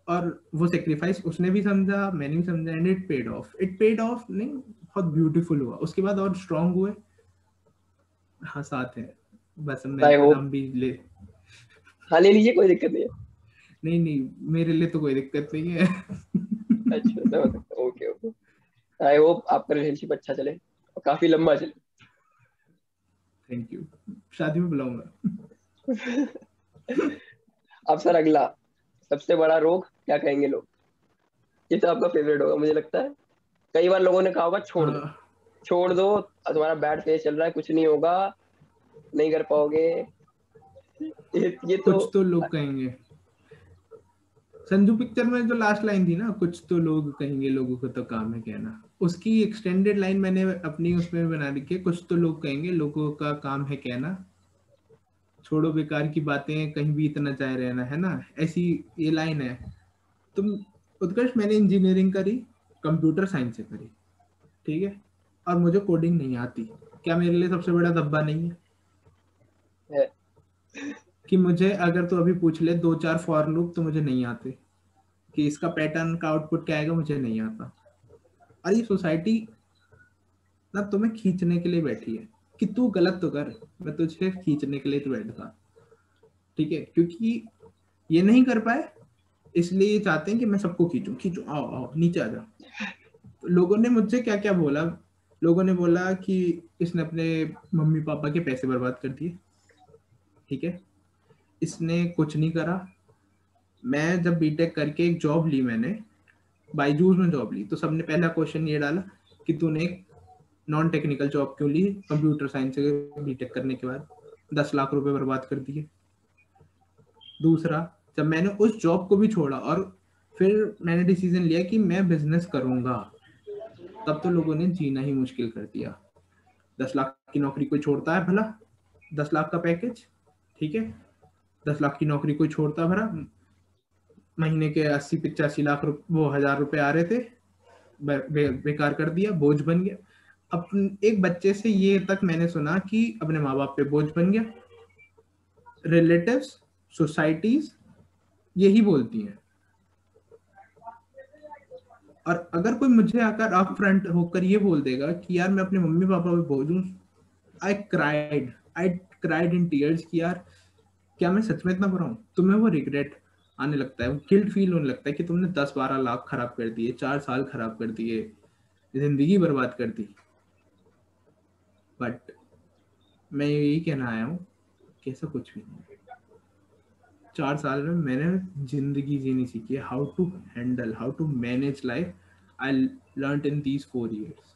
[SPEAKER 1] और वो सेक्रीफाइस उसने भी समझा, मैंने भी समझा, and it paid of. It paid of नहीं, बहुत ब्यूटीफुल हुआ उसके बाद, और स्ट्रांग हुए। हाँ साथ है। बस मैं
[SPEAKER 2] आई होप।
[SPEAKER 1] नाम भी ले।
[SPEAKER 2] हाँ ले लीजिए, कोई दिक्कत नहीं है।
[SPEAKER 1] नहीं नहीं, मेरे लिए तो कोई दिक्कत नहीं है।
[SPEAKER 2] अच्छा समझ सकता हूँ, ओके ओके। आई होप आपका रिलेशनशिप अच्छा चले और काफी लंबा चले।
[SPEAKER 1] Thank you. शादी में बुलाऊंगा।
[SPEAKER 2] अब सर अगला, सबसे बड़ा रोग क्या कहेंगे लोग? ये तो आपका फेवरेट होगा मुझे लगता है। कई बार लोगों ने कहा होगा छोड़ दो,
[SPEAKER 1] हाँ,
[SPEAKER 2] छोड़ दो, तुम्हारा बैड फेज चल रहा है, कुछ नहीं होगा, नहीं कर पाओगे। ये तो।
[SPEAKER 1] कुछ तो लोग कहेंगे। संजू पिक्चर में जो लास्ट लाइन थी ना, कुछ तो लोग कहेंगे, लोगों को तो काम है कहना, उसकी एक्सटेंडेड लाइन मैंने अपनी उसमें बना रखी है। कुछ तो लोग कहेंगे, लोगों का काम है कहना, छोड़ो बेकार की बातें, कहीं भी इतना चाहे रहना, है ना, ऐसी ये लाइन है। तुम, उत्कर्ष मैंने इंजीनियरिंग करी, कंप्यूटर साइंस से करी, ठीक है, और मुझे कोडिंग नहीं आती। क्या मेरे लिए सबसे बड़ा धब्बा नहीं है
[SPEAKER 2] है।
[SPEAKER 1] कि मुझे अगर तो अभी पूछ ले 2-4 फॉर लूप तो मुझे नहीं आते, कि इसका पैटर्न का आउटपुट क्या आएगा मुझे नहीं आता। और ये सोसाइटी ना तुम्हें खींचने के लिए बैठी है कि तू गलत तो कर, मैं तुझे खींचने के लिए तो बैठा, ठीक है, क्योंकि ये नहीं कर पाए इसलिए ये चाहते हैं कि मैं सबको खींचूं, खींचूं, आओ आओ नीचे आ जाओ। तो लोगों ने मुझसे क्या क्या बोला। लोगों ने बोला कि इसने अपने मम्मी पापा के पैसे बर्बाद कर दिए, ठीक है, इसने कुछ नहीं करा। मैं जब बीटेक करके एक जॉब ली, मैंने बायजूस में जॉब ली, तो सबने पहला क्वेश्चन ये डाला कि तूने एक नॉन टेक्निकल जॉब क्यों ली कंप्यूटर साइंस से बीटेक करने के बाद, 10 लाख रुपए बर्बाद कर दिए। दूसरा, जब मैंने उस जॉब को भी छोड़ा और फिर मैंने डिसीजन लिया कि मैं बिजनेस करूंगा, तब तो लोगों ने जीना ही मुश्किल कर दिया। 10 लाख की नौकरी कोई छोड़ता है भला? 10 लाख का पैकेज, ठीक है, 10 लाख की नौकरी कोई छोड़ता भरा? महीने के 80-85 लाख वो 1000 रुपए आ रहे थे, बेकार कर दिया, बोझ बन गया। अब एक बच्चे से ये तक मैंने सुना कि अपने माँ बाप पे बोझ बन गया। रिलेटिव्स, सोसाइटीज यही बोलती हैं। और अगर कोई मुझे आकर अप फ्रंट होकर ये बोल देगा कि यार मैं अपने मम्मी पापा पे बोझ हूँ, आई क्राइड इन टीयर्स कि यार क्या मैं सच में इतना बुरा हूँ? तुम्हें वो रिग्रेट आने लगता है, गिल्ट फील होने लगता है कि तुमने 10-12 लाख खराब कर दिए, 4 साल खराब कर दिए, जिंदगी बर्बाद कर दी। बट मैं यही कहना आया हूँ कि ऐसा कुछ भी नहीं। 4 साल में मैंने जिंदगी जीनी सीखी है, how to handle, how to manage life. I learn in these 4 years।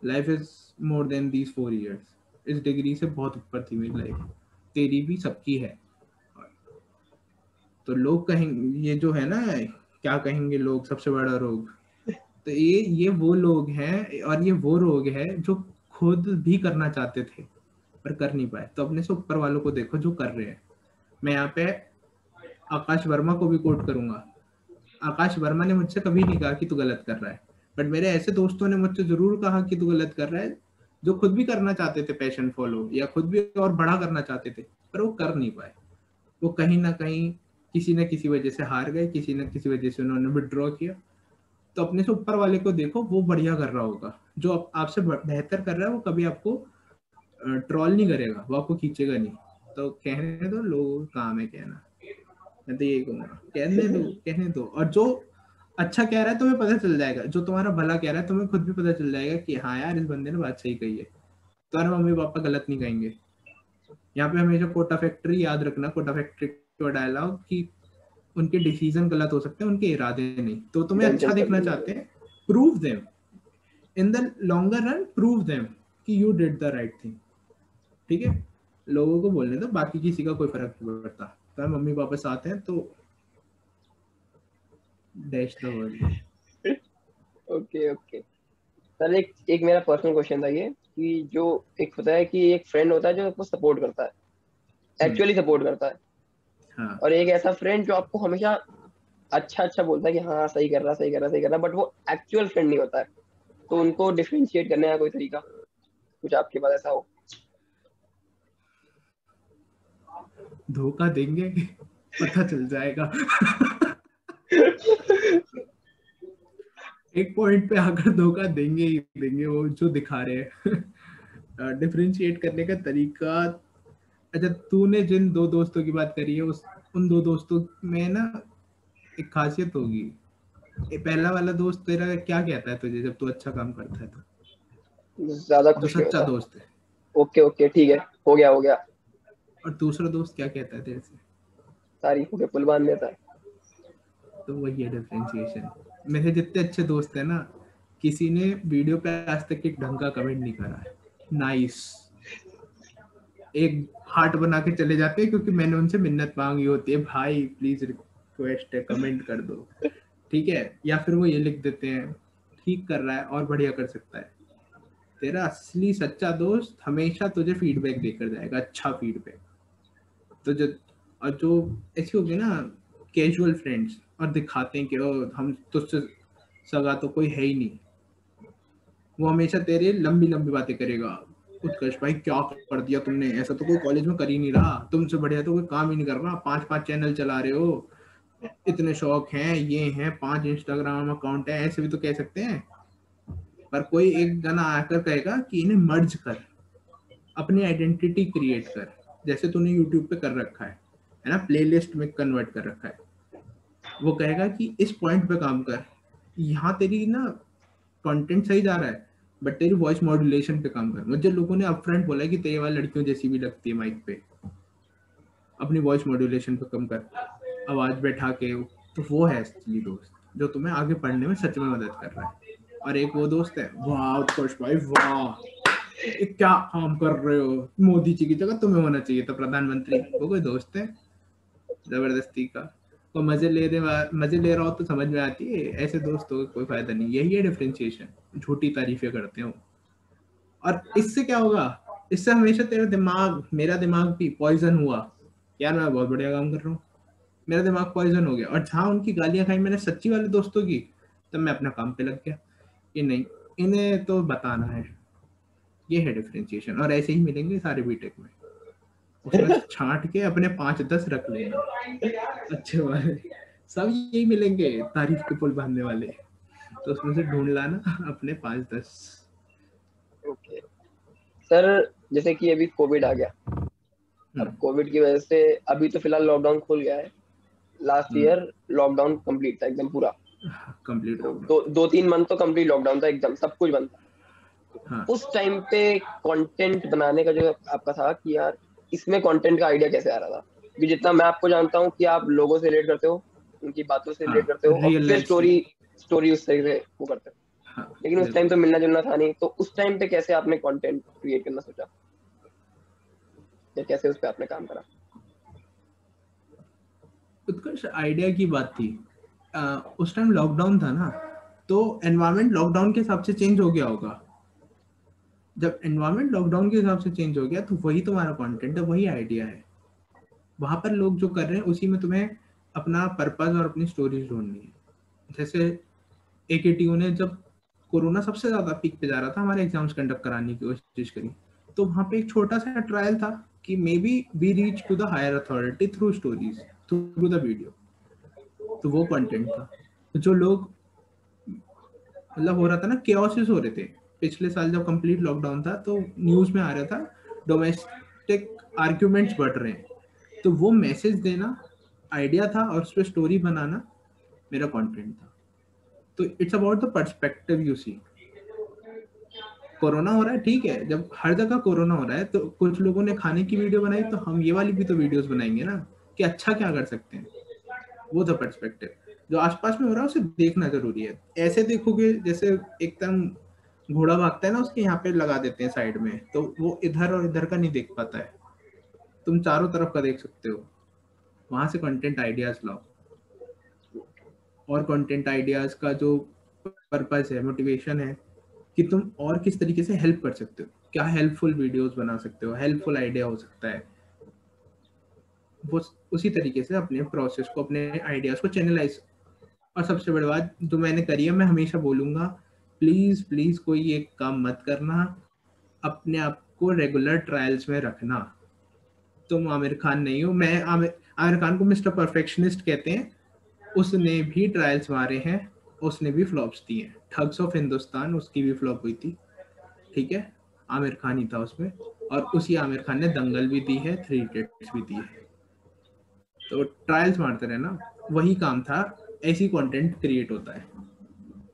[SPEAKER 1] Life is more than these 4 years। इस डिग्री से बहुत ऊपर थी मेरी लाइफ, तेरी भी, सबकी है। तो लोग कहेंगे ये जो है ना, क्या कहेंगे लोग, सबसे बड़ा रोग। तो ये वो लोग हैं और ये वो रोग है जो खुद भी करना चाहते थे पर कर नहीं पाए। तो अपने से ऊपर वालों को देखो जो कर रहे हैं। मैं यहाँ पे आकाश वर्मा को भी कोट करूंगा। आकाश वर्मा ने मुझसे कभी नहीं कहा कि तू गलत कर रहा है, बट मेरे ऐसे दोस्तों ने मुझसे जरूर कहा कि तू गलत कर रहा है, जो खुद भी करना चाहते थे पैशन फॉलो, या खुद भी और बड़ा करना चाहते थे पर वो कर नहीं पाए। वो कहीं ना कहीं किसी न किसी वजह से हार गए, किसी न किसी वजह से उन्होंने विड्रॉ किया। तो अपने से ऊपर वाले को देखो, वो बढ़िया कर रहा होगा। जो आपसे बेहतर कर रहा है वो कभी आपको ट्रॉल नहीं करेगा, वो आपको खींचेगा नहीं। तो कहने दो, लोगों का काम है कहना। मैं तो यही कहूंगा, कहने दो। और जो अच्छा कह रहा है तुम्हें पता चल जाएगा, जो तुम्हारा भला कह रहा है तुम्हें खुद भी पता चल जाएगा कि हाँ यार इस बंदे ने बात सही कही है। तुम्हारे मम्मी पापा गलत नहीं कहेंगे। यहाँ पे हमेशा कोटा फैक्ट्री याद रखना, कोटा फैक्ट्री का डायलॉग कि उनके डिसीजन गलत हो सकते हैं, उनके इरादे नहीं। तो तुम्हें अच्छा देखना चाहते हैं, prove them in the longer run, prove them कि you did the right thing. ठीक है, लोगों को बोलने दो, बाकी किसी का कोई फर्क नहीं पड़ता। तो मम्मी पापा साथ हैं तो dash the world.
[SPEAKER 2] Okay okay sir, एक मेरा पर्सनल क्वेश्चन था ये कि जो एक होता है कि एक फ्रेंड होता है जो आपको सपोर्ट करता है, एक्चुअली सपोर्ट करता है,
[SPEAKER 1] हाँ।
[SPEAKER 2] और एक ऐसा फ्रेंड जो आपको हमेशा अच्छा अच्छा बोलता है कि हाँ सही कर रहा सही कर रहा सही कर रहा, बट वो एक्चुअल फ्रेंड नहीं होता है। तो उनको डिफरेंशिएट करने का कोई तरीका कुछ आपके पास ऐसा हो?
[SPEAKER 1] धोखा देंगे, पता चल जाएगा। एक पॉइंट पे आकर धोखा देंगे ही देंगे, वो जो दिखा रहे हैं। डिफरेंशिएट करने का तरीका, अच्छा तूने जिन दो दोस्तों की बात करी है उन दो दोस्तों में ना एक खासियत होगी। पहला वाला दोस्त तेरा क्या कहता है तुझे जब तू अच्छा काम करता है तो?
[SPEAKER 2] ज्यादा
[SPEAKER 1] जो
[SPEAKER 2] खुश नहीं
[SPEAKER 1] सच्चा
[SPEAKER 2] होता।
[SPEAKER 1] दोस्त है।
[SPEAKER 2] ओके ओके ठीक है, हो गया।
[SPEAKER 1] और दूसरा दोस्त क्या कहता है तेरे से?
[SPEAKER 2] तारीफों के पुल बांध देता है।
[SPEAKER 1] तो वही है डिफरेंशिएशन। मेरे जितने अच्छे दोस्त है ना, किसी ने वीडियो पे आज तक एक ढंग का कमेंट नहीं करा है। नाइस, एक हार्ट बना के चले जाते हैं क्योंकि मैंने उनसे मिन्नत मांगी होती है, भाई प्लीज रिक्वेस्ट है कमेंट कर दो, ठीक है। या फिर वो ये लिख देते हैं ठीक कर रहा है और बढ़िया कर सकता है। तेरा असली सच्चा दोस्त हमेशा तुझे फीडबैक देकर जाएगा, अच्छा फीडबैक। तो जो ऐसी होगी ना कैजुअल फ्रेंड्स, और दिखाते हैं कि हम तुझसे सगा तो कोई है ही नहीं, वो हमेशा तेरे लंबी लंबी बातें करेगा। उत्कर्ष भाई क्या कर दिया तुमने, ऐसा तो कोई कॉलेज में कर ही नहीं रहा, तुमसे बढ़िया तो कोई काम ही नहीं कर रहा, 5 चैनल चला रहे हो, इतने शौक हैं, ये हैं, 5 इंस्टाग्राम अकाउंट है, ऐसे भी तो कह सकते हैं। पर कोई एक जना आकर कहेगा कि इन्हें मर्ज कर, अपनी आइडेंटिटी क्रिएट कर, जैसे तूने यूट्यूब पे कर रखा है ना, प्लेलिस्ट में कन्वर्ट कर रखा है। वो कहेगा कि इस पॉइंट पे काम कर, यहाँ तेरी ना कंटेंट सही जा रहा है बट तेरी वॉइस मॉड्यूलेशन पे काम कर। मुझे लोगों ने अपफ्रंट बोला है कि तेरी आवाज लड़कियों जैसी भी लगती है माइक पे, अपनी वॉइस मॉड्यूलेशन पे कम कर, आवाज बैठा के। तो वो है असली दोस्त जो तुम्हें आगे पढ़ने में सच में मदद कर रहा है। और एक वो दोस्त है, वाह उत्कर्ष भाई वाह, ये क्या काम कर रहे हो, मोदी जी की जगह तुम्हें होना चाहिए था प्रधानमंत्री। वो कोई दोस्त है जबरदस्ती का? तो मजे ले रहा हो तो समझ में आती है, ऐसे दोस्तों का कोई फायदा नहीं। यही है डिफरेंशिएशन, झूठी तारीफें करते हो। और इससे क्या होगा, इससे हमेशा तेरा दिमाग, मेरा दिमाग भी पॉइजन हुआ, यार मैं बहुत बढ़िया काम कर रहा हूँ, मेरा दिमाग पॉइजन हो गया। और जहाँ उनकी गालियां खाई मैंने सच्ची वाले दोस्तों की, तब मैं अपना काम पे लग गया कि नहीं, इन्हें तो बताना है। ये है डिफरेंशिएशन। और ऐसे ही मिलेंगे सारे बीटेक में, उसमें से छांट के अपने 5-10 रख लेना अच्छे वाले, सब यही मिलेंगे तारीफ के पुल बांधने वाले। तो उसमें से ढूंढ लाना अपने 5-10।
[SPEAKER 2] ओके सर, जैसे कि अभी कोविड आ गया, अब कोविड की वजह से अभी तो फिलहाल लॉकडाउन खुल गया है, लास्ट ईयर लॉकडाउन कंप्लीट था एकदम पूरा,
[SPEAKER 1] कंप्लीट हो
[SPEAKER 2] तो 2-3 मंथ तो कंप्लीट लॉकडाउन था, एकदम सब कुछ बंद था।
[SPEAKER 1] हाँ।
[SPEAKER 2] उस टाइम पे कंटेंट बनाने का जो आपका था कि यार इसमें कंटेंट का आइडिया कैसे आ रहा था? कि जितना मैं आपको जानता हूँ कि आप लोगों से रिलेट करते हो, उनकी बातों से रिलेट करते हो, और
[SPEAKER 1] रियल
[SPEAKER 2] फिर
[SPEAKER 1] लाइफ से।
[SPEAKER 2] स्टोरी उस तरह से वो करते हो।
[SPEAKER 1] हाँ,
[SPEAKER 2] लेकिन उस टाइम तो मिलना जुलना था नहीं, तो उस टाइम पे कैसे आपने कंटेंट क्रिएट करना सोचा, या कैसे उस पर आपने काम करा?
[SPEAKER 1] उत्कर्ष आइडिया की बात थी। उस टाइम लॉकडाउन था ना, तो एनवायरनमेंट लॉकडाउन के हिसाब से चेंज हो गया होगा। जब एनवायरनमेंट लॉकडाउन के हिसाब से चेंज हो गया तो वही तुम्हारा कंटेंट है, वही आइडिया है। वहां पर लोग जो कर रहे हैं उसी में तुम्हें अपना पर्पस और अपनी स्टोरीज ढूंढनी है। जैसे एकेटीयू ने जब कोरोना सबसे ज्यादा पीक पे जा रहा था, हमारे एग्जाम्स कंडक्ट कराने की कोशिश करी, तो वहां पे एक छोटा सा ट्रायल था कि maybe we reach to the higher authority through stories, through the video. तो वो कंटेंट था। तो जो लोग, मतलब हो रहा था ना, केओसेस हो रहे थे। पिछले साल जब कंप्लीट लॉकडाउन था तो न्यूज में आ रहा था डोमेस्टिक आर्ग्यूमेंट्स बढ़ रहे हैं, तो वो मैसेज देना आइडिया था और उस पर स्टोरी बनाना मेरा कंटेंट था। तो it's about the perspective you see. Corona हो रहा है, ठीक है, जब हर जगह कोरोना हो रहा है तो कुछ लोगों ने खाने की वीडियो बनाई, तो हम ये वाली भी तो वीडियोस बनाएंगे ना कि अच्छा क्या कर सकते हैं। वो था पर्सपेक्टिव। जो आसपास में हो रहा है उसे देखना जरूरी है। ऐसे देखोगे जैसे एकदम घोड़ा भागता है ना, उसके यहाँ पे लगा देते हैं साइड में, तो वो इधर और इधर का नहीं देख पाता है। तुम चारों तरफ का देख सकते हो। वहां से कंटेंट आइडियाज लाओ। और कंटेंट आइडियाज का जो पर्पस है, मोटिवेशन है, कि तुम और किस तरीके से हेल्प कर सकते हो, क्या हेल्पफुल वीडियोस बना सकते हो, हेल्पफुल आइडिया हो सकता है। वो उसी तरीके से अपने प्रोसेस को, अपने आइडियाज को चैनलाइज। और सबसे बड़ी बात जो मैंने करी है, मैं हमेशा बोलूंगा, प्लीज प्लीज कोई एक काम मत करना, अपने आप को रेगुलर ट्रायल्स में रखना। तुम आमिर खान नहीं हो। मैं आमिर खान को मिस्टर परफेक्शनिस्ट कहते हैं। उसने भी ट्रायल्स मारे हैं, उसने भी फ्लॉप्स दिए हैं। ठग्स ऑफ हिंदुस्तान, उसकी भी फ्लॉप हुई थी, ठीक है, आमिर खान ही था उसमें। और उसी आमिर खान ने दंगल भी दी है, 3 इडियट्स भी दी है। तो ट्रायल्स मारते रहना, वही काम था। ऐसी कंटेंट क्रिएट होता है।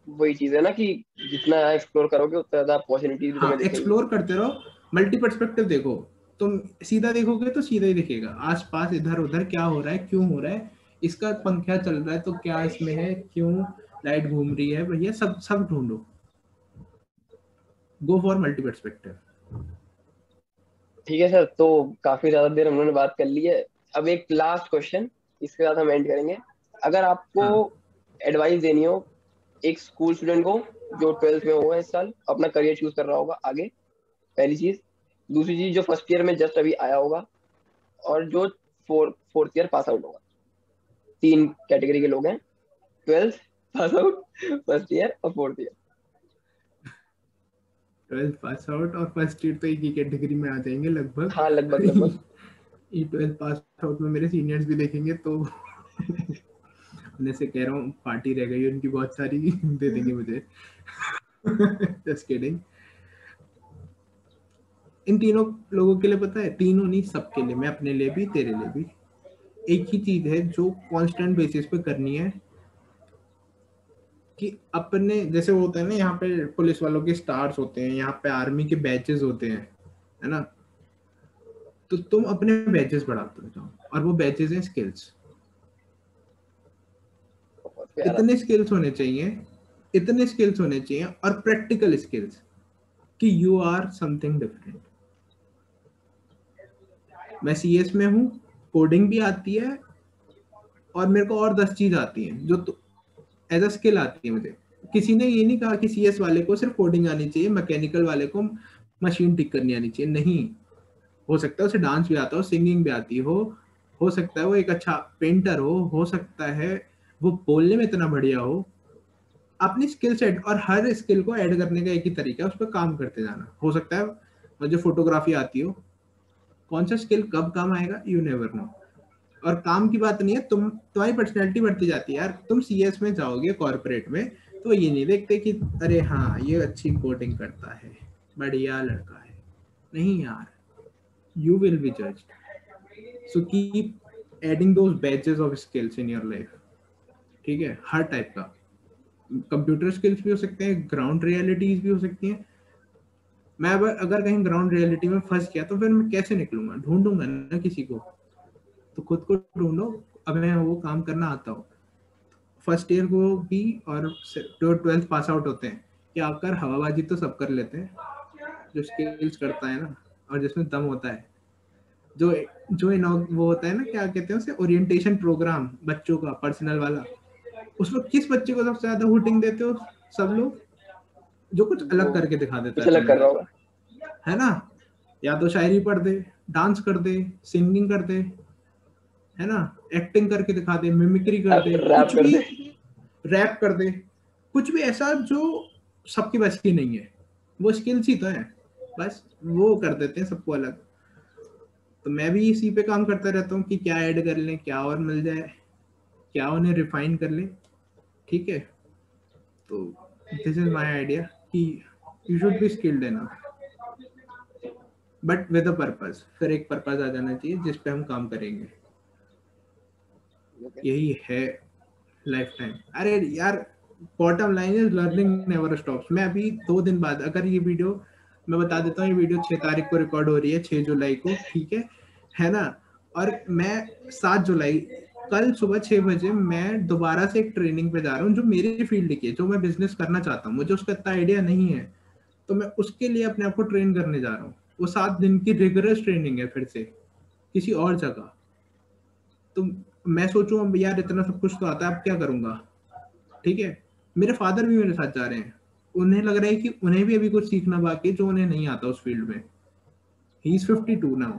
[SPEAKER 2] वही चीज है ना कि जितना एक्सप्लोर करोगे उतना ज्यादा अपॉर्चुनिटीज भी
[SPEAKER 1] हाँ,
[SPEAKER 2] तुम्हें दिखेगी।
[SPEAKER 1] एक्सप्लोर करते रहो, मल्टी पर्सपेक्टिव देखो। तुम सीधा देखोगे तो सीधा ही दिखेगा, आसपास इधर उधर क्या हो रहा है, क्यों हो रहा है, इसका पंखा चल रहा है तो क्या इसमें है, क्यों लाइट घूम रही है, भैया सब सब ढूंढो। Go for multi perspective.
[SPEAKER 2] ठीक है सर, तो काफी ज्यादा देर हम लोगों ने बात कर ली है। अब एक लास्ट क्वेश्चन, इसके बाद हम एंड करेंगे। अगर आपको
[SPEAKER 1] हाँ।
[SPEAKER 2] एडवाइस देनी हो एक स्कूल स्टूडेंट को जो 12th में होगा इस साल, अपना करियर चूज कर रहा होगा आगे, पहली चीज। दूसरी चीज, जो फर्स्ट ईयर में जस्ट अभी आया होगा, और जो फोर्थ ईयर पास आउट होगा। तीन कैटेगरी के लोग हैं, 12th pass out, first year और fourth year.
[SPEAKER 1] 12th pass out और फर्स्ट ईयर तो एक ही कैटेगरी में आ जाएंगे लगभग।
[SPEAKER 2] हाँ, लगभग लगभग।
[SPEAKER 1] ये 12th पास आउट में मेरे सीनियर्स भी देखेंगे तो उन्हें से कह रहा हूँ, पार्टी रह गई उनकी बहुत सारी, दे देंगे मुझे। Just kidding. इन तीनों लोगों के लिए पता है, तीनों नहीं, सबके लिए, मैं अपने लिए भी तेरे लिए भी, एक ही चीज है जो कांस्टेंट बेसिस पे करनी है। कि अपने जैसे वो होता है ना, यहाँ पे पुलिस वालों के स्टार्स होते हैं, यहाँ पे आर्मी के बैचेस होते हैं, है ना। तो तुम अपने बैचेस बढ़ाते जाओ, और वो बैचेस हैं स्किल्स।
[SPEAKER 2] बहुत प्यारा।
[SPEAKER 1] इतने स्किल्स होने चाहिए, इतने स्किल्स होने चाहिए, और प्रैक्टिकल स्किल्स, कि यू आर समथिंग डिफरेंट। मैं सीएस में हूँ, कोडिंग भी आती है, और मेरे को और 10 चीज आती हैं जो एज अ स्किल आती है मुझे। किसी ने ये नहीं कहा कि सीएस वाले को सिर्फ कोडिंग आनी चाहिए, मैकेनिकल वाले को मशीन ठीक करनी आनी चाहिए, नहीं। हो सकता है उसे डांस भी आता हो, सिंगिंग भी आती हो सकता है वो एक अच्छा पेंटर हो सकता है वो बोलने में इतना बढ़िया हो। अपनी स्किल सेट, और हर स्किल को ऐड करने का एक ही तरीका है, उस पर काम करते जाना। हो सकता है मुझे फोटोग्राफी आती हो, कौन सा स्किल कब काम आएगा, यू नेवर नो। और काम की बात नहीं है, तुम्हारी पर्सनैलिटी बढ़ती जाती है यार। तुम सीएस में जाओगे कॉर्पोरेट में, तो ये नहीं देखते कि अरे हाँ ये अच्छी कोडिंग करता है, बढ़िया लड़का है। नहीं यार, you will be judged. So keep adding those badges of skills in your life. ठीक है, हर टाइप का। कंप्यूटर स्किल्स भी हो सकते हैं, ग्राउंड रियलिटीज भी हो सकती हैं। मैं अगर कहीं ग्राउंड रियलिटी में फंस गया तो फिर मैं कैसे निकलूंगा, ढूंढूंगा ना किसी को। तो खुद को ढूंढो। अब मैं वो काम करना आता हो। फर्स्ट ईयर को भी, और जो 12th पास आउट होते हैं, क्या आकर हवाबाजी तो सब कर लेते हैं। जो स्किल्स करता है ना, और जिसमें दम होता है, जो जो वो होता है ना, क्या कहते हैं उसे, ओरिएंटेशन प्रोग्राम बच्चों का पर्सनल वाला, उसमें किस बच्चे को सबसे ज्यादा हुटिंग देते हो सब लोग? जो कुछ अलग
[SPEAKER 2] वो
[SPEAKER 1] करके दिखा देता
[SPEAKER 2] कुछ
[SPEAKER 1] है
[SPEAKER 2] अलग कर
[SPEAKER 1] तुमने,
[SPEAKER 2] रहा होगा।
[SPEAKER 1] है ना? या तो शायरी पढ़ दे, डांस कर दे, सिंगिंग कर दे, है ना, एक्टिंग करके दिखा दे, मिमिक्री कर दे,
[SPEAKER 2] रैप
[SPEAKER 1] कुछ
[SPEAKER 2] कर
[SPEAKER 1] भी,
[SPEAKER 2] दे।
[SPEAKER 1] रैप कर दे, कुछ भी ऐसा जो सबकी बस की नहीं है। वो स्किल्स ही तो है, बस वो कर देते हैं सबको अलग। तो मैं भी इसी पे काम करता रहता हूँ कि क्या ऐड कर लें, क्या और मिल जाए, क्या उन्हें रिफाइन कर लें। ठीक है, तो दिस इज माय आइडिया कि you should be skilled enough, but with a purpose. फिर एक पर्पस आ जाना चाहिए जिस पे हम काम करेंगे। यही है लाइफ टाइम। अरे यार, bottom line is learning never stops. मैं अभी 2 दिन बाद, अगर ये वीडियो, मैं बता देता हूँ, ये वीडियो 6 तारीख को रिकॉर्ड हो रही है, 6 जुलाई को, ठीक है ना? और मैं 7 जुलाई, कल सुबह 6 बजे मैं दोबारा से एक ट्रेनिंग पे जा रहा हूँ जो मेरी फील्ड की है, जो मैं बिजनेस करना चाहता हूँ। मुझे उसका इतना आइडिया नहीं है, तो मैं उसके लिए अपने आप को ट्रेन करने जा रहा हूँ। वो 7 दिन की रिगरस ट्रेनिंग है, फिर से किसी और जगह। तो मैं सोचूं अब यार इतना सब कुछ तो आता है, अब क्या करूंगा? ठीक है, मेरे फादर भी मेरे साथ जा रहे हैं। उन्हें लग रहा है कि उन्हें भी अभी कुछ सीखना बाकी है जो उन्हें नहीं आता उस फील्ड में। He is 52 now.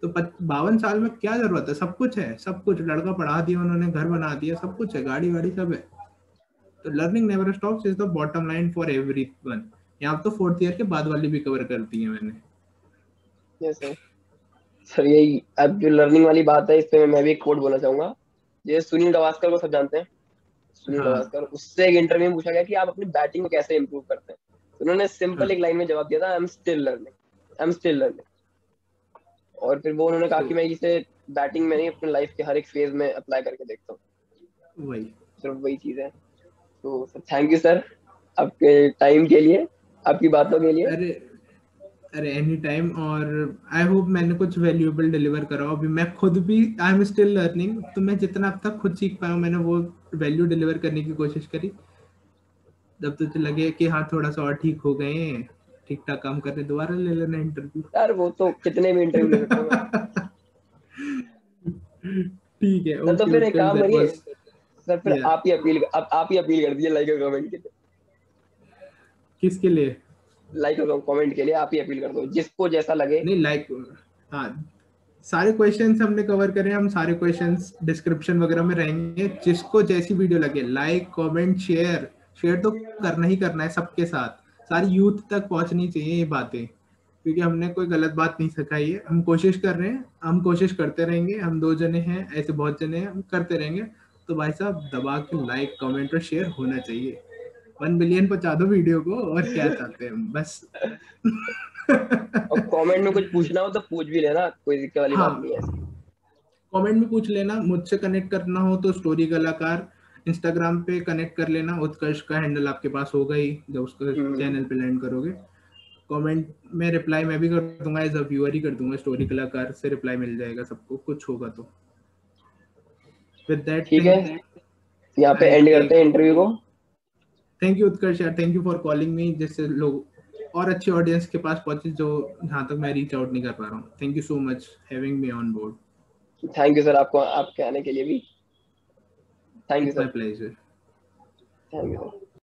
[SPEAKER 1] तो 52 साल में क्या जरूरत है? सब कुछ है, सब कुछ। लड़का पढ़ा दिया उन्होंने, घर बना दिया, सब कुछ है, गाड़ी वाड़ी सब है। तो learning never stops is the bottom line for everyone. यहाँ तो 4th ईयर के बाद वाली भी कवर कर दी है मैंने।
[SPEAKER 2] Yes sir. सर यही अब जो लर्निंग वाली बात है, इस पे मैं भी एक कोट बोलना चाहूंगा। ये सुनील गावस्कर को सब जानते हैं। सुनील
[SPEAKER 1] हाँ,
[SPEAKER 2] गावस्कर, उससे एक इंटरव्यू में पूछा गया कि आप अपनी बैटिंग को कैसे इंप्रूव करते हैं, तो उन्होंने सिंपल
[SPEAKER 1] हाँ।
[SPEAKER 2] एक लाइन में जवाब दिया था, I am still learning, I am still learning. और फिर वो उन्होंने कहा
[SPEAKER 1] तो
[SPEAKER 2] कि मैं इसे बैटिंग में नहीं, अपने लाइफ के हर एक फेज में अप्लाई करके देखता हूँ।
[SPEAKER 1] वही।
[SPEAKER 2] सिर्फ वही चीज है। तो सर थैंक यू सर, आपके टाइम के लिए, आपकी बातों के लिए।
[SPEAKER 1] अरे, अरे एनी टाइम। और आई होप मैंने कुछ वैल्यूएबल डिलीवर करा हो। अभी मैं खुद भी, आई एम स्टिल लर्निंग, तो मैं जितना अब तक खुद सीख पाया हूं, मैंने वो वैल्यू डिलीवर करने की कोशिश करी। जब तुझे लगे कि हाँ थोड़ा सा और ठीक हो गए हैं, ठीक ठाक काम करने, दोबारा ले लेना इंटरव्यू।
[SPEAKER 2] यार वो तो कितने भी इंटरव्यू ले सकता हूँ मैं।
[SPEAKER 1] ठीक है,
[SPEAKER 2] सर तो
[SPEAKER 1] ओके
[SPEAKER 2] फिर एक
[SPEAKER 1] उत्कर्ष,
[SPEAKER 2] काम
[SPEAKER 1] दैट
[SPEAKER 2] करिए,
[SPEAKER 1] वाज,
[SPEAKER 2] सर फिर
[SPEAKER 1] या,
[SPEAKER 2] आप ही अपील कर दीजिए लाइक और कमेंट के लिए।
[SPEAKER 1] किसके लिए?
[SPEAKER 2] लाइक और कमेंट के लिए आप ही अपील कर दो, जिसको जैसा लगे।
[SPEAKER 1] नहीं, लाइक, हाँ, सारे क्वेश्चंस हमने कवर करे। हम सारे क्वेश्चंस डिस्क्रिप्शन वगैरह में रहेंगे। जिसको जैसी वीडियो लगे, लाइक कमेंट शेयर, शेयर तो करना ही करना है सबके साथ। सारी यूथ तक पहुंचनी चाहिए ये बातें, क्योंकि हमने कोई गलत बात नहीं सिखाई है। हम कोशिश कर रहे हैं, हम कोशिश करते रहेंगे। हम 2 जने हैं, ऐसे बहुत जने हैं, हम करते रहेंगे। तो भाई साहब दबा के लाइक कमेंट और शेयर होना चाहिए। 1 बिलियन पहुंचा दो वीडियो को, और क्या चाहते हैं हम, बस।
[SPEAKER 2] और कमेंट में कुछ पूछना हो तो पूछ भी लेना, कोई दिक्कत वाली बात
[SPEAKER 1] हाँ,
[SPEAKER 2] नहीं है ऐसी।
[SPEAKER 1] कमेंट में पूछ लेना। मुझसे कनेक्ट करना हो तो स्टोरी कलाकार इंस्टाग्राम पे कनेक्ट कर लेना। उत्कर्ष का हैंडल आपके पास होगा ही जब उसका
[SPEAKER 2] हम्म।
[SPEAKER 1] चैनल पे लैंड करोगे। कमेंट में रिप्लाई मैं भी कर दूंगा, एज अ व्यूअर ही कर दूंगा। स्टोरी कलाकार से रिप्लाई मिल जाएगा सबको, कुछ होगा तो। विद दैट
[SPEAKER 2] ठीक है,
[SPEAKER 1] थिंग,
[SPEAKER 2] यहाँ पे
[SPEAKER 1] आई
[SPEAKER 2] एंड करते
[SPEAKER 1] टेक,
[SPEAKER 2] हैं इंटरव्यू को।
[SPEAKER 1] थैंक यू उत्कर्ष यार, thank you for calling me, जिससे लोग और अच्छे ऑडियंस के पास पहुंचे जो जहां तक मैं रीच आउट नहीं कर पा रहा हूँ। Thank you so much having me on board.
[SPEAKER 2] Thank you sir, आपको आपके आने के लिए भी thank you
[SPEAKER 1] it's my
[SPEAKER 2] sir.
[SPEAKER 1] Pleasure.
[SPEAKER 2] Thank you sir.